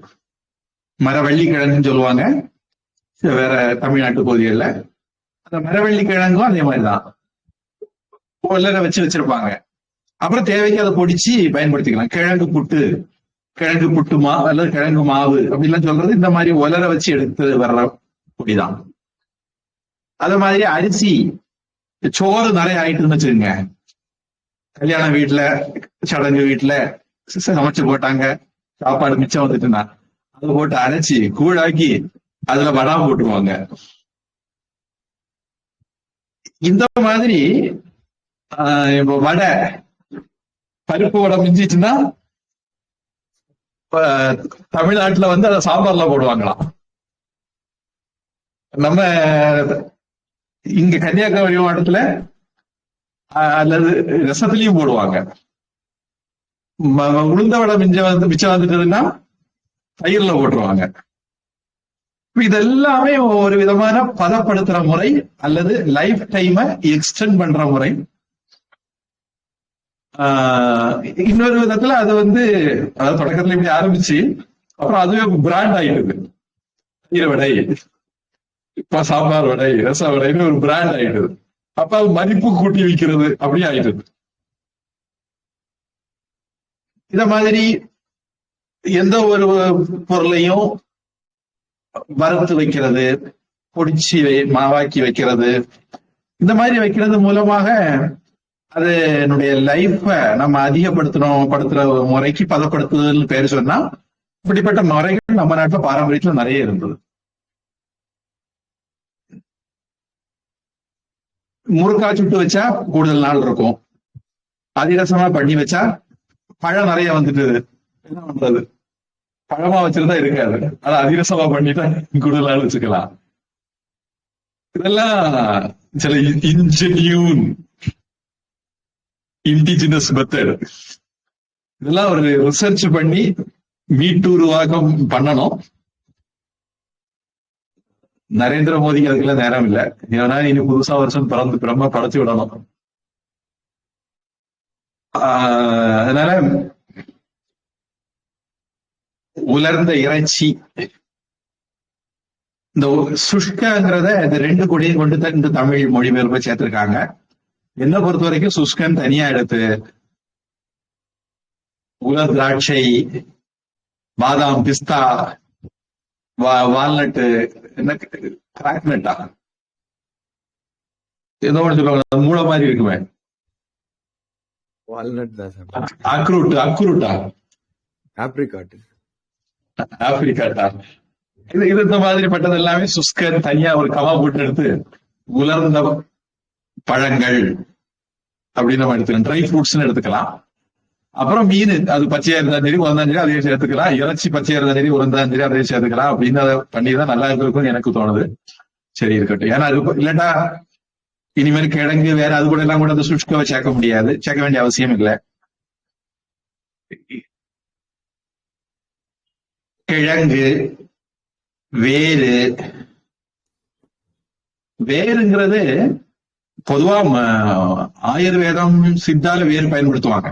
மரவள்ளி கிழங்குன்னு சொல்லுவாங்க வேற தமிழ்நாட்டு பகுதிகளில். அந்த மரவள்ளி கிழங்கும் அதே மாதிரிதான் உலர வச்சிருப்பாங்க. அப்புறம் தேவைக்கு அதை பொடிச்சு பயன்படுத்திக்கலாம். கிழங்கு புட்டு மாவு அல்லது கிழங்கு மாவு அப்படின்லாம் சொல்றது இந்த மாதிரி உலர வச்சு எடுத்து வர்ற பொடிதான். அதே மாதிரி அரிசி, சோறு நிறைய ஆயிட்டுன்னு வச்சுக்கோங்க. கல்யாண வீட்டுல, சடங்கு வீட்டுல சமைச்சு போட்டாங்க, சாப்பாடு மிச்சம் வந்துட்டுனா அதை போட்டு அரைச்சி கூழாக்கி அதுல வடா போட்டுருவாங்க. இந்த மாதிரி இப்போ வடை, பருப்பு வடை மிஞ்சிச்சுன்னா தமிழ்நாட்டுல அதை சாம்பார்ல போடுவாங்களாம். நம்ம இங்க கன்னியாகுமரி மாவட்டத்துல அல்லது ரசத்திலையும் போடுவாங்க. உளுந்த வடை மிச்சம் வந்துட்டதுன்னா தயிர்ல போட்டுருவாங்க. இதெல்லாமே ஒரு விதமான பதப்படுத்துற முறை அல்லது லைஃப் டைம எக்ஸ்டெண்ட் பண்ற முறை. இன்னொரு விதத்துல அது அதாவது தொடக்கத்துல இப்படி ஆரம்பிச்சு அப்புறம் அதுவே பிராண்ட் ஆயிடுது. தயிர் வடை, இப்ப சாம்பார் வடை, ரச வடைன்னு ஒரு பிராண்ட் ஆயிடுது. அப்ப அது மதிப்பு கூட்டி விற்கிறது அப்படியே ஆயிடுது. இத மாதிரி எந்த ஒரு பொருளையும் வறுத்து வைக்கிறது, பொடிச்சு மாவாக்கி வைக்கிறது, இந்த மாதிரி வைக்கிறது மூலமாக அதனுடைய லைஃப நம்ம படுத்துற முறைக்கு பதப்படுத்துதல் பேர் சொன்னா, இப்படிப்பட்ட முறைகள் நம்ம நாட்டுல பாரம்பரியத்துல நிறைய இருந்தது. முறுக்கா சுட்டு வச்சா கூடுதல் நாள் இருக்கும். அதிரசமா பண்ணி வச்சா பழம் நிறைய வந்துட்டு என்ன பண்றது, பழமா வச்சிருந்தா இருக்காது. ஆனா அதிரசமா பண்ணிட்டா கூடுதல் நாள் வச்சுக்கலாம். இதெல்லாம் சில இண்டிஜினஸ் மெத்தட். இதெல்லாம் ஒரு ரிசர்ச் பண்ணி மீட்டுருவாக்கம் பண்ணணும். நரேந்திர மோடிக்கு அதுக்கெல்லாம் நேரம் இல்லை. ஏன்னா இனி புதுசா வருஷம் பிரம்ம படைச்சு விடணும். அதனால உலர்ந்த இறைச்சி, இந்த சுஷ்கங்கிறத இந்த ரெண்டு கொடியும் கொண்டு தான் இந்த தமிழ் மொழிபெயர்ப்பை சேர்த்திருக்காங்க. என்ன பொறுத்த வரைக்கும் சுஷ்கன் தனியா எடுத்து உலர் திராட்சை, பாதாம், பிஸ்தா, வால்நட்டு, என்ன கிராக்நட்டா ஏதோ ஒன்று சொல்லுவாங்க, மூளை மாதிரி இருக்குமே, வால்நட் தான் சார். அக்ரூட்டா, ஆப்ரிகாட்டா, இது இந்த மாதிரி பட்டது எல்லாமே சுஸ்கன் தனியா ஒரு கவா போட்டு எடுத்து உலர்ந்த பழங்கள் அப்படின்னு நம்ம எடுத்துக்கலாம். ட்ரை ஃப்ரூட்ஸ்ன்னு எடுத்துக்கலாம். அப்புறம் மீன், அது பச்சையா இருந்தா சரி உறந்தா சரி அதையும் சேர்த்துக்கலாம். இறைச்சி பச்சையா இருந்தா சரி உறந்தா சரி அதையும் சேர்த்துக்கலாம். அப்படின்னு அதை பண்ணிதான் நல்லா இருக்கும்னு எனக்கு தோணுது. சரி இருக்கட்டும். ஏன்னா அது இல்லட்டா இனிமேல் கிழங்கு வேற அது கூட எல்லாம் கூட அந்த சுஷ்காவை சேர்க்க முடியாது, சேர்க்க வேண்டிய அவசியம் இல்லை. கிழங்கு, வேருங்கிறது பொதுவா ஆயுர்வேதம் சித்தால வேர் பயன்படுத்துவாங்க.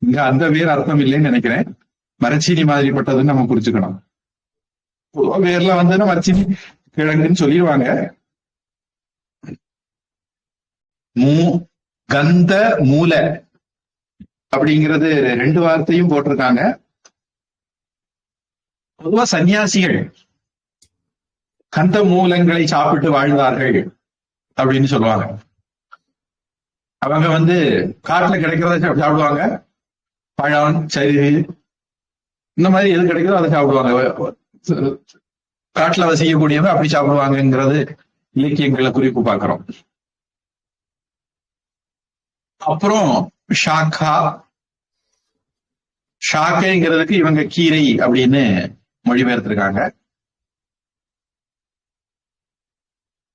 இங்க அந்த வேர் அர்த்தம் இல்லைன்னு நினைக்கிறேன். மரச்சீனி மாதிரிப்பட்டதுன்னு நம்ம புரிச்சுக்கணும். பொதுவா வேர்ல மரச்சீனி கிழங்குன்னு சொல்லிடுவாங்க. கந்த மூல அப்படிங்கிறது ரெண்டு வார்த்தையும் போட்டிருக்காங்க. பொதுவா சன்னியாசிகள் கந்த மூலங்களை சாப்பிட்டு வாழ்ந்தார்கள் அப்படின்னு சொல்லுவாங்க. அவங்க காட்டுல கிடைக்கிறத சாப்பிடுவாங்க. பழம், சருகு, இந்த மாதிரி எது கிடைக்கிறதோ அதை சாப்பிடுவாங்க. காட்டுல வசிக்கக்கூடியவங்க அப்படி சாப்பிடுவாங்கிறது இலக்கியங்களை குறிப்பு பார்க்கிறோம். அப்புறம் ஷாக்கைங்கிறதுக்கு இவங்க கீரை அப்படின்னு மொழிபெயர்த்திருக்காங்க.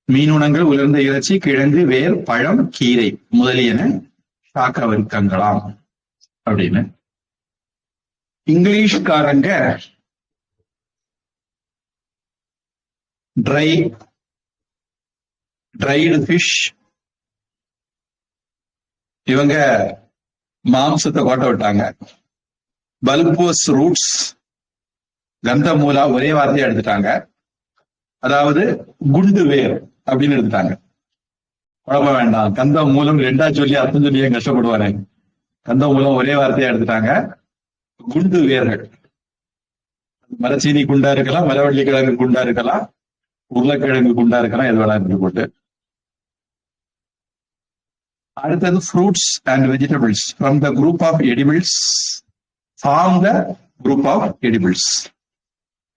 மீனுணங்கள், உலர்ந்த இறைச்சி, கிழங்கு, வேர், பழம், கீரை முதலியன ஷாக்க வர்க்கங்களாம் அப்படின்னு. இங்கிலீஷ்காரங்க ட்ரைடு ஃபிஷ், இவங்க மாம்சத்தை கோட்ட விட்டாங்க. பல்போஸ் ரூட்ஸ், கந்தமூலா ஒரே வார்த்தையை எடுத்துட்டாங்க. அதாவது குண்டு வேர் அப்படின்னு எடுத்துட்டாங்க. குழப்ப வேண்டாம், கந்த மூலம் ரெண்டா சொல்லி அர்த்தம் சொல்லி கஷ்டப்படுவாரு. கந்த மூலம் ஒரே வார்த்தையா எடுத்துட்டாங்க. குண்டு வேர்கள், மரச்சீனி குண்டா இருக்கலாம், மரவள்ளி கிழங்கு குண்டா இருக்கலாம், உருளைக்கிழங்கு குண்டா இருக்கலாம், எது வேணா இருக்கு போட்டு. அடுத்தது fruits and vegetables from the group of edibles form the group of edibles.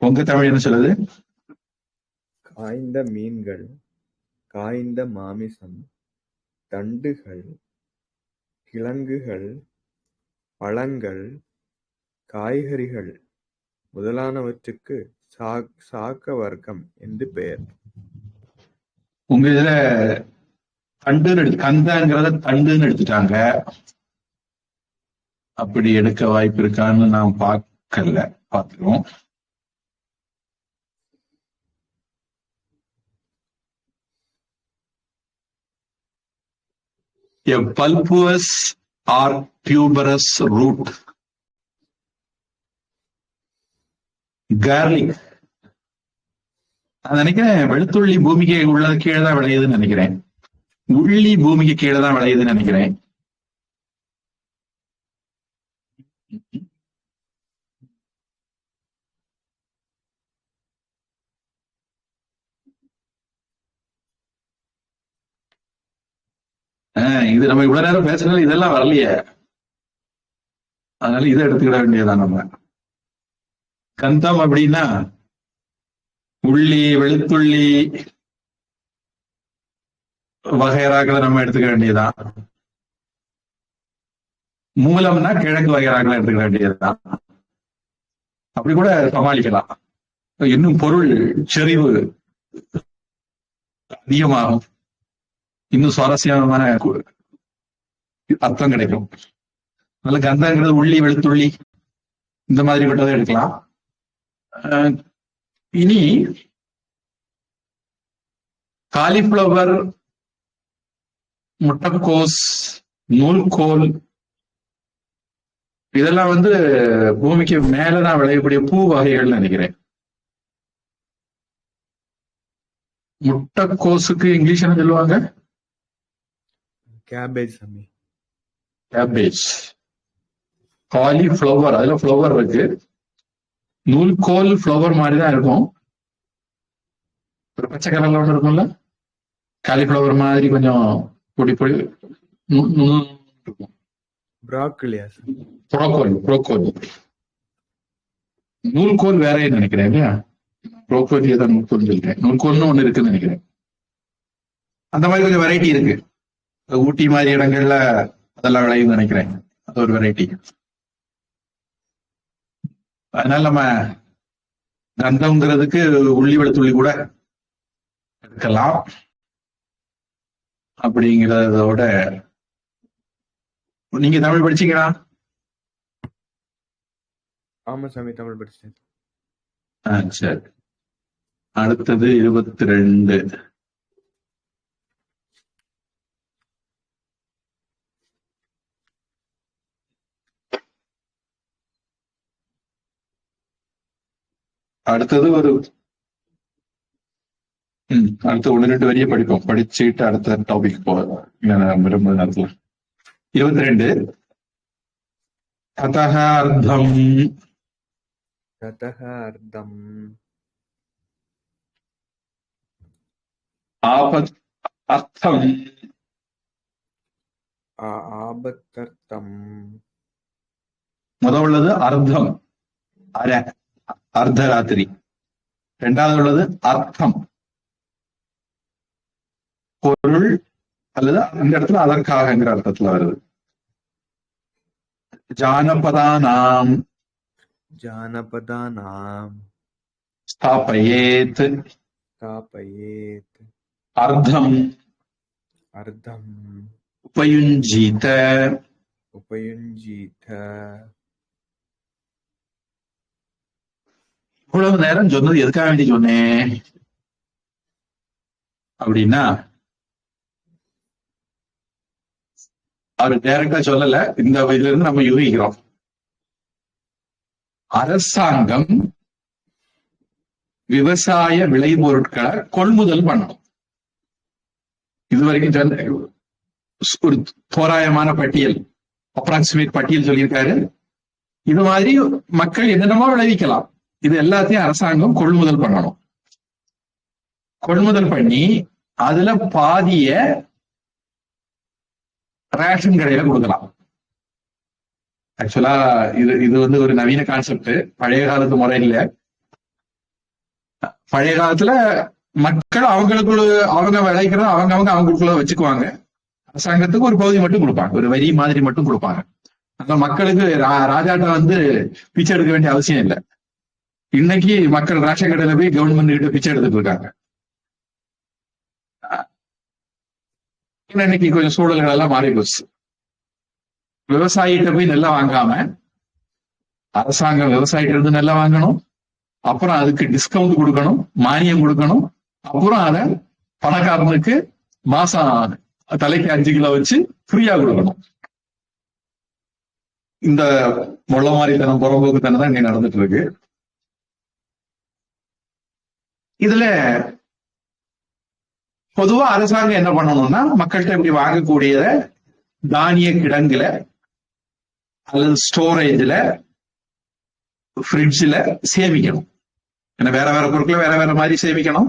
உங்க தமிழ் என்ன சொல்லுது? காய்ந்த மீன்கள், காய்ந்த மாமிசம், தண்டுகள், கிழங்குகள், பழங்கள், காய்கறிகள் முதலானவற்றுக்கு சாக்க வர்க்கம் என்று பெயர். உங்க இதுல கந்தங்கிறத தண்டுன்னு எடுத்துட்டாங்க. அப்படி எடுக்க வாய்ப்பு இருக்கான்னு நாம் பார்க்கல, பார்த்துருவோம். A pulpous or tuberous root. Garlic. நான் நினைக்கிறேன் வெளுத்துள்ளி பூமிக்கு உள்ளது கீழே தான் விளையுதுன்னு நினைக்கிறேன். உள்ளி பூமிக்கு கீழே தான் விளையுதுன்னு நினைக்கிறேன். இது நம்ம இவ்வளவு நேரம் பேசுறது இதெல்லாம் வரலையே, அதனால இதை எடுத்துக்கிட வேண்டியதுதான். நம்ம கந்தம் அப்படின்னா உள்ளி, வெளுத்துள்ளி வகைராக்களை நம்ம எடுத்துக்க வேண்டியதுதான். மூலம்னா கிழங்கு வகைராக்களை எடுத்துக்க வேண்டியதுதான். அப்படி கூட சமாளிக்கலாம். இன்னும் பொருள் செறிவு அதிகமாகும், இன்னும் சுவாரஸ்யமான அர்த்தம் கிடைக்கும். அதனால கந்தங்கிறது உள்ளி, வெளுத்துள்ளி இந்த மாதிரி விட்டதை எடுக்கலாம். இனி காலிஃபிளவர், முட்டைக்கோஸ், நூல்கோல் இதெல்லாம் பூமிக்கு மேலதான் விளையக்கூடிய பூ வகைகள் நினைக்கிறேன். முட்டைக்கோசுக்கு இங்கிலீஷ் என்ன சொல்லுவாங்க? கேபேஜ். கேபேஜ். காலிஃபிளவர், அதுல ஃபிளவர் இருக்கு. நூல்கோல் ஃபிளவர் மாதிரிதான் இருக்கும், ஒரு பச்சை கலர்ல ஒன்று இருக்கும்ல, காலிஃபிளவர் மாதிரி கொஞ்சம் பொடி பொடி இருக்கும். ப்ரோக்கோல். நூல்கோல் வேற நினைக்கிறேன் இல்லையா? ப்ரோக்கோல் ஏதாவது நூல்கோல் சொல்லிட்டேன். நூல்கோல்னு ஒண்ணு இருக்குன்னு நினைக்கிறேன். அந்த மாதிரி கொஞ்சம் வெரைட்டி இருக்கு. ஊட்டி மாதிரி இடங்கள்ல அதெல்லாம் விளையும் நினைக்கிறேன். அது ஒரு வெரைட்டி. அதனால நம்ம கந்தம்ங்கிறதுக்கு உள்ளி, வெளுத்துள்ளி கூட எடுக்கலாம். அப்படிங்கிறதோட நீங்க தமிழ் படிச்சீங்களா? ஆமா சாமி, தமிழ் படிச்சேன். சரி. அடுத்தது 22. அடுத்தது அடுத்த 1-2 வரிய படிப்போம். படிச்சுட்டு அடுத்த டாபிக் போவோம் விரும்புற நேரத்துல. 22. ததஹ அர்த்தம். அர்த்தம். ஆபத்தர்த்தம். முதல் அர்த்தம், அரை, அர்த்தராத்திரி. இரண்டாவது உள்ளது அர்த்தம், பொருள் அல்லது இந்த இடத்துல அதற்காகங்கிற அர்த்தத்துல வருது. ஜானபதானாம் ஸ்தாபயேத் அர்த்தம் உபயுஞ்சீத. இவ்வளவு நேரம் சொன்னது எதுக்காக வேண்டி சொன்னேன் அப்படின்னா, அவர் டைரக்டா சொல்லல, இந்த இதுல இருந்து நம்ம யூகிக்கிறோம். அரசாங்கம் விவசாய விளைபொருட்களை கொள்முதல் பண்ணணும். இதுவரைக்கும் ஒரு தோராயமான பட்டியல், அப்ராக்சிமேட் பட்டியல் சொல்லியிருக்காரு. இது மாதிரி மக்கள் என்னென்னமோ விளைவிக்கலாம், இது எல்லாத்தையும் அரசாங்கம் கொள்முதல் பண்ணணும். கொள்முதல் பண்ணி அதுல பாதிய ரேஷன் கடையில கொடுக்கலாம். ஆக்சுவலா இது ஒரு நவீன கான்செப்ட், பழைய காலத்து முறை இல்ல. பழைய காலத்துல மக்கள் அவங்க விளைக்கிறத அவங்களுக்குள்ள வச்சுக்குவாங்க. அரசாங்கத்துக்கு ஒரு பகுதி மட்டும் கொடுப்பாங்க, ஒரு வரி மாதிரி மட்டும் கொடுப்பாங்க. அந்த மக்களுக்கு ராஜாட்ட பிச்சை எடுக்க வேண்டிய அவசியம் இல்லை. இன்னைக்கு மக்கள் ரேஷன் கடையில போய் கவர்மெண்ட் கிட்ட பிச்சை எடுத்துட்டு இருக்காங்க. ஏன்னா இன்னைக்கு கொஞ்சம் சூழல்கள் எல்லாம் மாறி போச்சு. விவசாயிகிட்ட போய் நெல்லை வாங்காம அரசாங்கம் விவசாயிகிட்ட இருந்து நெல்லை வாங்கணும், அப்புறம் அதுக்கு டிஸ்கவுண்ட் கொடுக்கணும், மானியம் கொடுக்கணும், அப்புறம் அதை பணக்காரனுக்கு மாசம் தலைக்கு 5 கிலோ வச்சு ஃப்ரீயா கொடுக்கணும். இந்த மொள்ள மாதிரித்தனம் புறம்போக்குத்தனம் தான் இங்க நடந்துட்டு இருக்கு. இதுல பொதுவா அரசாங்கம் என்ன பண்ணணும்னா, மக்கள்கிட்ட இப்படி வாங்கக்கூடிய தானிய கிடங்குல அல்லது ஸ்டோரேஜ்ல, ஃப்ரிட்ஜ்ல சேமிக்கணும். ஏன்னா வேற வேற பொருட்களை வேற வேற மாதிரி சேமிக்கணும்.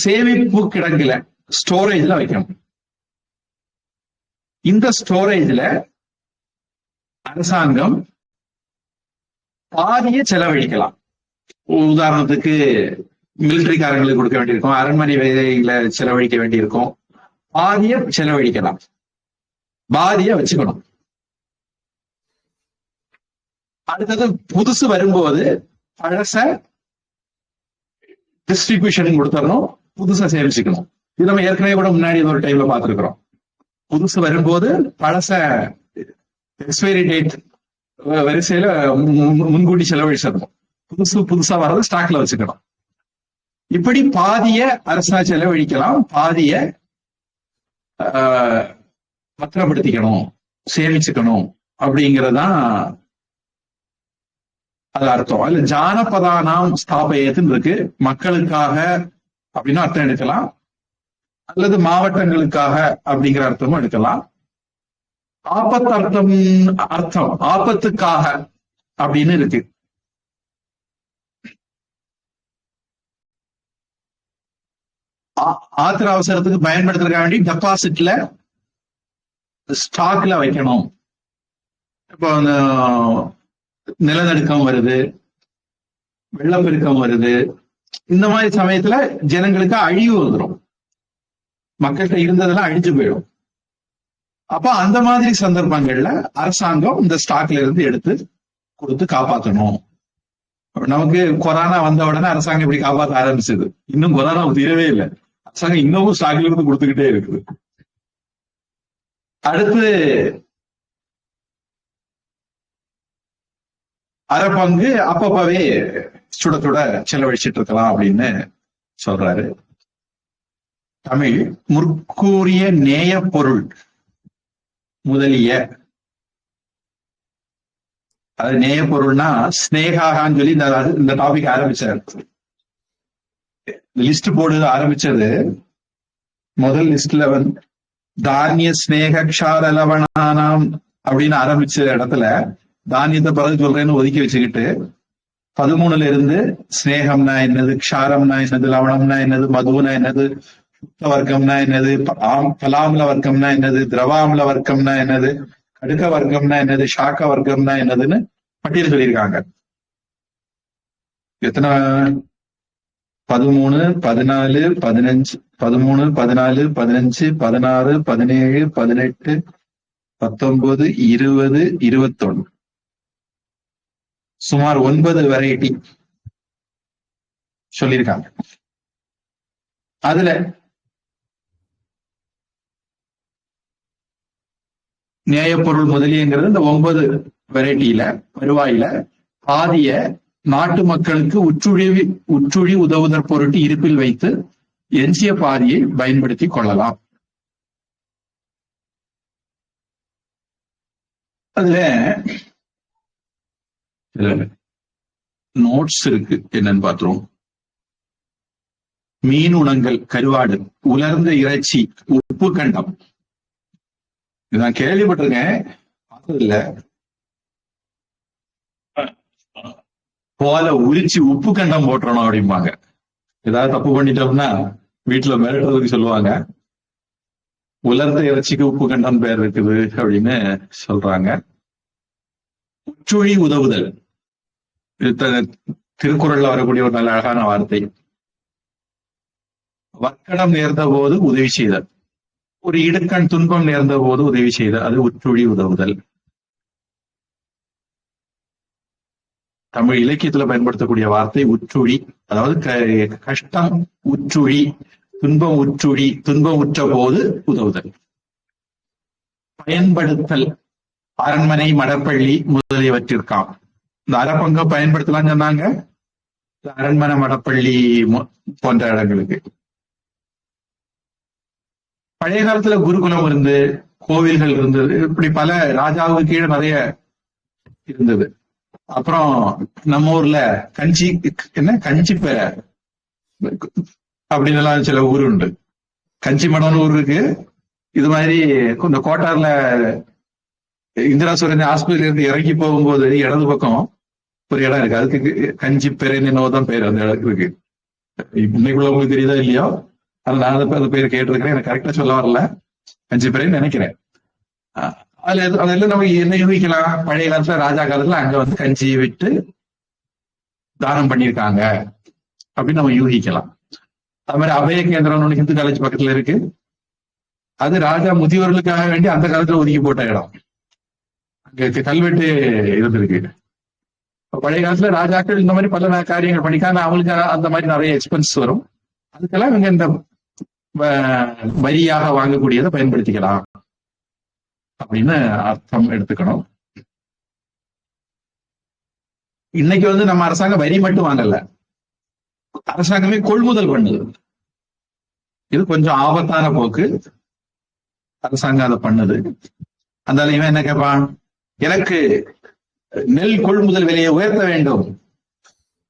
சேமிப்பு கிடங்குல, ஸ்டோரேஜ்ல வைக்கணும். இந்த ஸ்டோரேஜ்ல அரசாங்கம் பாதிய செலவழிக்கலாம். உதாரணத்துக்கு மிலிட்டரிக்காரங்களுக்கு கொடுக்க வேண்டியிருக்கும், அரண்மனை வேலைகளை செலவழிக்க வேண்டியிருக்கும், பாதிய செலவழிக்கலாம், பாதிய வச்சுக்கணும். அடுத்தது புதுசு வரும்போது பழச டிஸ்ட்ரிபியூஷன் கொடுத்துடணும், புதுசா சேமிச்சுக்கணும். இது நம்ம ஏற்கனவே கூட முன்னாடி ஒரு டைம்ல பார்த்துருக்கிறோம். புதுசு வரும்போது பழச எக்ஸ்பைரி டேட் வரிசையில முன்கூட்டி செலவழிச்சிடணும், புதுசா வர்றது ஸ்டாக்ல வச்சுக்கணும். இப்படி பாதிய அரசா செலவழிக்கலாம், பாதிய பத்திரப்படுத்திக்கணும், சேமிச்சுக்கணும் அப்படிங்கறதான் அது அர்த்தம். அதுல ஜானபதானாம் ஸ்தாபயத்துன்னு இருக்கு. மக்களுக்காக அப்படின்னு அர்த்தம் எடுக்கலாம், அல்லது மாவட்டங்களுக்காக அப்படிங்கிற அர்த்தமும் எடுக்கலாம். அர்த்தம் ஆபத்துக்காக அப்படின்னு இருக்கு. ஆத்திர அவசரத்துக்கு பயன்படுத்துறதுக்காக வேண்டி டெபாசிட்ல ஸ்டாக்ல வைக்கணும். இப்போ நிலநடுக்கம் வருது, வெள்ளப்பெருக்கம் வருது, இந்த மாதிரி சமயத்துல ஜனங்களுக்கு அழிவு வந்துடும், மக்கள்கிட்ட இருந்ததெல்லாம் அழிஞ்சு போயிடும். அப்ப அந்த மாதிரி சந்தர்ப்பங்கள்ல அரசாங்கம் இந்த ஸ்டாக்ல இருந்து எடுத்து கொடுத்து காப்பாற்றணும். நமக்கு கொரோனா வந்த உடனே அரசாங்கம் இப்படி காப்பாற்ற ஆரம்பிச்சது. இன்னும் கொரோனா தீரவே இல்லை, அரசாங்கம் இன்னமும் ஸ்டாக்ல இருந்து கொடுத்துக்கிட்டே இருக்குது. அடுத்து அரை பங்கு அப்பப்பவே சுட சுட செலவழிச்சிட்டு இருக்கலாம் அப்படின்னு சொல்றாரு. தமிழ் முற்கூறிய நேய பொருள் முதலிய, அது நேய பொருள்னா ஸ்னேகான்னு சொல்லி இந்த டாபிக் ஆரம்பிச்சாரு. லிஸ்ட் போடு ஆரம்பிச்சது முதல் லிஸ்ட்ல தானிய ஸ்னேக க்ஷார லவணானாம் அப்படின்னு ஆரம்பிச்ச இடத்துல தானியத்தை பிறகு சொல்றேன்னு ஒதுக்கி வச்சுக்கிட்டு 13ல இருந்து ஸ்னேகம்னா என்னது, க்ஷாரம்னா என்னது, லவணம்னா என்னது, மதுனா என்னது, சுத்த வர்க்கம்னா என்னது, பலாம்ல வர்க்கம்னா என்னது, திரவாம்ல வர்க்கம்னா என்னது, கடுக்க வர்க்கம்னா என்னது, ஷாக்க வர்க்கம்னா என்னதுன்னு பட்டியல் சொல்லியிருக்காங்க. எத்தனை? 13, 14, 15, 13, 14, 15, 16, 17, 18, 19, 20, 21, சுமார் 9 வெரைட்டி சொல்லியிருக்காங்க. அதுல நியாயப்பொருள் முதலியங்கிறது இந்த 9 வெரைட்டியில வருவாயில பாதிய நாட்டு மக்களுக்கு உற்றுழி உதவுதற் பொருட்டு இருப்பில் வைத்து எஞ்சிய பாதியை பயன்படுத்தி கொள்ளலாம். அதுல நோட்ஸ் இருக்கு, என்னன்னு பாத்துருவோம். மீன் உணங்கள், கருவாடு, உலர்ந்த இறைச்சி, உப்பு கண்டம், நான் கேள்விப்பட்டிருக்கேன், பார்த்ததில்ல. போல உரிச்சு உப்பு கண்டம் போட்டுறணும் அப்படிம்பாங்க. ஏதாவது தப்பு பண்ணிட்டோம்னா வீட்டுல மிரட்டுறதுக்கு சொல்லுவாங்க. உலர்ந்த இறைச்சிக்கு உப்பு கண்டம் பேர் இருக்குது அப்படின்னு சொல்றாங்க. உற்றுழி உதவுதல், திருக்குறள்ல வரக்கூடிய ஒரு நல்ல அழகான வார்த்தை. வக்கடம் நேர்ந்த போது உதவி செய்தல், ஒரு இடுக்கண் துன்பம் நேர்ந்த போது உதவி செய்தல், அது உற்றுழி உதவுதல். தமிழ் இலக்கியத்துல பயன்படுத்தக்கூடிய வார்த்தை உற்றுழி, அதாவது கஷ்டம் உற்றுழி துன்பம் உற்ற போது உதவுதல். பயன்படுத்தல் அரண்மனை, மடப்பள்ளி முதலியவற்றிற்காம். இந்த அரைப்பங்க பயன்படுத்தலாம் சொன்னாங்க, அரண்மனை, மடப்பள்ளி போன்ற இடங்களுக்கு. பழைய காலத்துல குருகுலம் இருந்து, கோவில்கள் இருந்தது, இப்படி பல ராஜாவுக்கு கீழே நிறைய இருந்தது. அப்புறம் நம்ம ஊர்ல கஞ்சிப்பேரை அப்படின்னு எல்லாம் சில ஊர் உண்டு. கஞ்சி மடம்னு ஊர் இருக்கு. இது மாதிரி இந்த கோட்டார்ல இந்திரா சுரேந்திரன் ஹாஸ்பிட்டல் இருந்து இறங்கி போகும்போது இடது பக்கம் ஒரு இடம் இருக்கு, அதுக்கு கஞ்சிப்பேரைன்னு என்னவோதான் பேர் அந்த இடத்துக்கு. இன்னைக்குள்ளவங்களுக்கு தெரியுதா இல்லையோ, அது நான் அந்த பேர் கேட்டிருக்கிறேன், எனக்கு கரெக்டா சொல்ல வரல. கஞ்சிப்பேரைன்னு நினைக்கிறேன். அதெல்லாம் நம்ம என்ன யூகிக்கலாம், பழைய காலத்துல ராஜா காலத்துல அங்க வந்து கஞ்சி விட்டு தானம் பண்ணியிருக்காங்க அப்படின்னு நம்ம யூகிக்கலாம். அது மாதிரி அபய கேந்திரம் ஒண்ணு ஹிந்து காலேஜ் பக்கத்துல இருக்கு. அது ராஜா முதியோர்களுக்காக வேண்டி அந்த காலத்துல ஒதுக்கி போட்ட இடம். அங்க கல்வெட்டு இருந்திருக்கு. பழைய காலத்துல ராஜாக்கள் இந்த மாதிரி பல காரியங்கள் பண்ணிக்காங்க, அவங்களுக்கு அந்த மாதிரி நிறைய எக்ஸ்பென்ஸ் வரும். அதுக்கெல்லாம் இவங்க இந்த வரியாக வாங்கக்கூடியதை பயன்படுத்திக்கலாம் அப்படின்னு அர்த்தம் எடுத்துக்கணும். இன்னைக்கு வந்து நம்ம அரசாங்கம் வரி மட்டும் வாங்கல, அரசாங்கமே கொள்முதல் பண்ணுது. இது கொஞ்சம் ஆபத்தான போக்கு. அரசாங்கம் அதை பண்ணுது. அந்த இவன் என்ன கேட்பான், எனக்கு நெல் கொள்முதல் விலையை உயர்த்த வேண்டும்,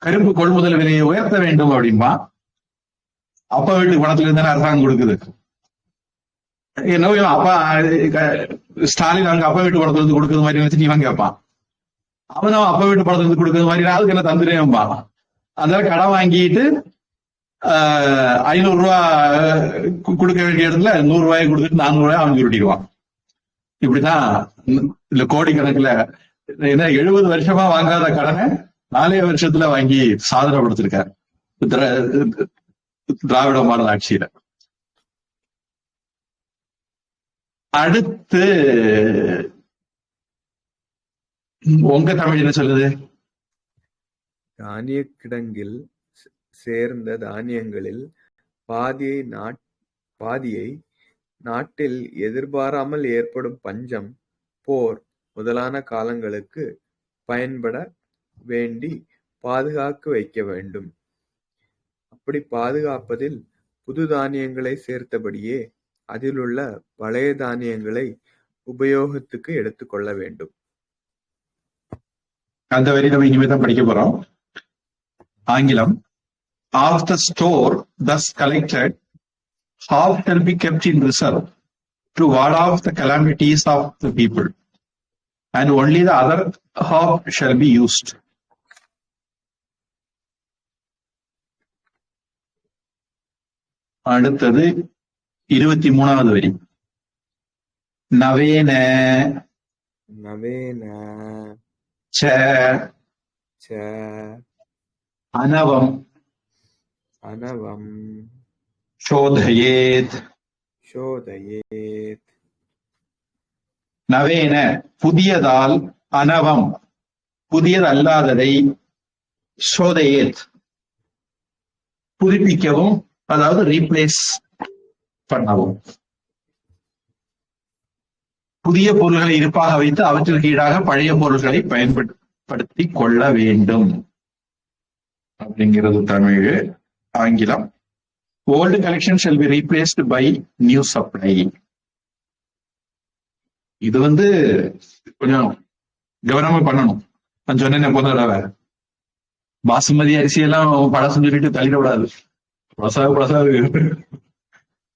கரும்பு கொள்முதல் விலையை உயர்த்த வேண்டும் அப்படின்பா. அப்பா வீட்டுக்கு பணத்துல இருந்தானே அரசாங்கம் கொடுக்குது. என்ன அப்பா ஸ்டாலின் அவங்க அப்பா வீட்டு பணத்துல இருந்து கொடுக்குறது மாதிரி நினைச்சு இவன் கேட்பான். அவனும் அப்பா வீட்டு பணத்துல இருந்து கொடுக்குறது மாதிரி அதுக்கு என்ன தந்துடுவேன்பா. அதனால கடன் வாங்கிட்டு 500 ரூபாய் கொடுக்க வேண்டிய இடத்துல 100 ரூபாய் கொடுத்துட்டு 400 ரூபாய் அவங்க உருட்டிடுவான். இப்படிதான் இல்ல கோடிக்கணக்குல 70 வருஷமா வாங்காத கடனை 4 வருஷத்துல வாங்கி சாதனை படுத்திருக்காரு திராவிட மாடல் ஆட்சியில. அடுத்து உங்க தமிழ் என்ன சொல்லுது? தானிய கிடங்கில் சேர்ந்த தானியங்களில் பாதியை நாட்டில் எதிர்பாராமல் ஏற்படும் பஞ்சம், போர் முதலான காலங்களுக்கு பயன்பட வேண்டி பாதுகாக்க வைக்க வேண்டும். அப்படி பாதுகாப்பதில் புது தானியங்களை சேர்த்தபடியே அதிலுள்ள பழைய தானியங்களை உபயோகத்துக்கு எடுத்துக்கொள்ள வேண்டும். அந்த வரி நம்ம இனிமேதான் படிக்க போறோம். ஆங்கிலம். Of the store thus collected, half shall be kept in reserve to ward off the calamities of the people, and only the other half shall be used. அடுத்தது 23வது வரி. நவேன ச அனவம் சோதயேத். நவேன புதியதால், அனவம் புதியதல்லாததை, சோதயேத் புதுப்பிக்கவும், அதாவது ரீப்ளேஸ் பண்ணவும். புதிய பொருள்களை இருப்பாக வைத்து அவற்றிற்கு ஈடாக பழைய பொருள்களை பயன்படுத்தி கொள்ள வேண்டும் அப்படிங்கிறது தமிழ். ஆங்கிலம். Old collection shall be replaced by new supply. இது வந்து கொஞ்சம் கவனமா பண்ணணும். நான் சொன்னேன் போன தடவை, பாசுமதி அரிசி எல்லாம் பழசம் சொல்லிட்டு தள்ளிடக்கூடாது. பழசாக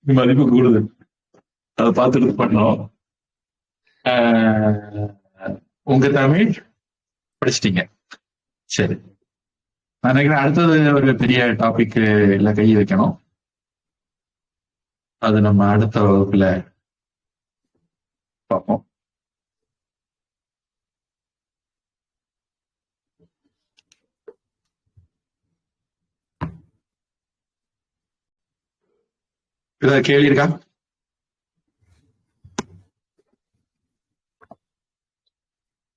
மதிப்பு கூடுது, அதை பார்த்துட்டு பண்ணோம். உங்க தமிழ் படிச்சிட்டீங்க, சரி. நான் நினைக்கிறேன் அடுத்தது ஒரு பெரிய டாபிக் எல்லாம் கை வைக்கணும். அது நம்ம அடுத்த வகுப்புல பார்ப்போம். ஏதாவது கேள்வி இருக்கா?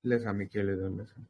இல்ல சாமி, கேள்வி இல்லை சாமி.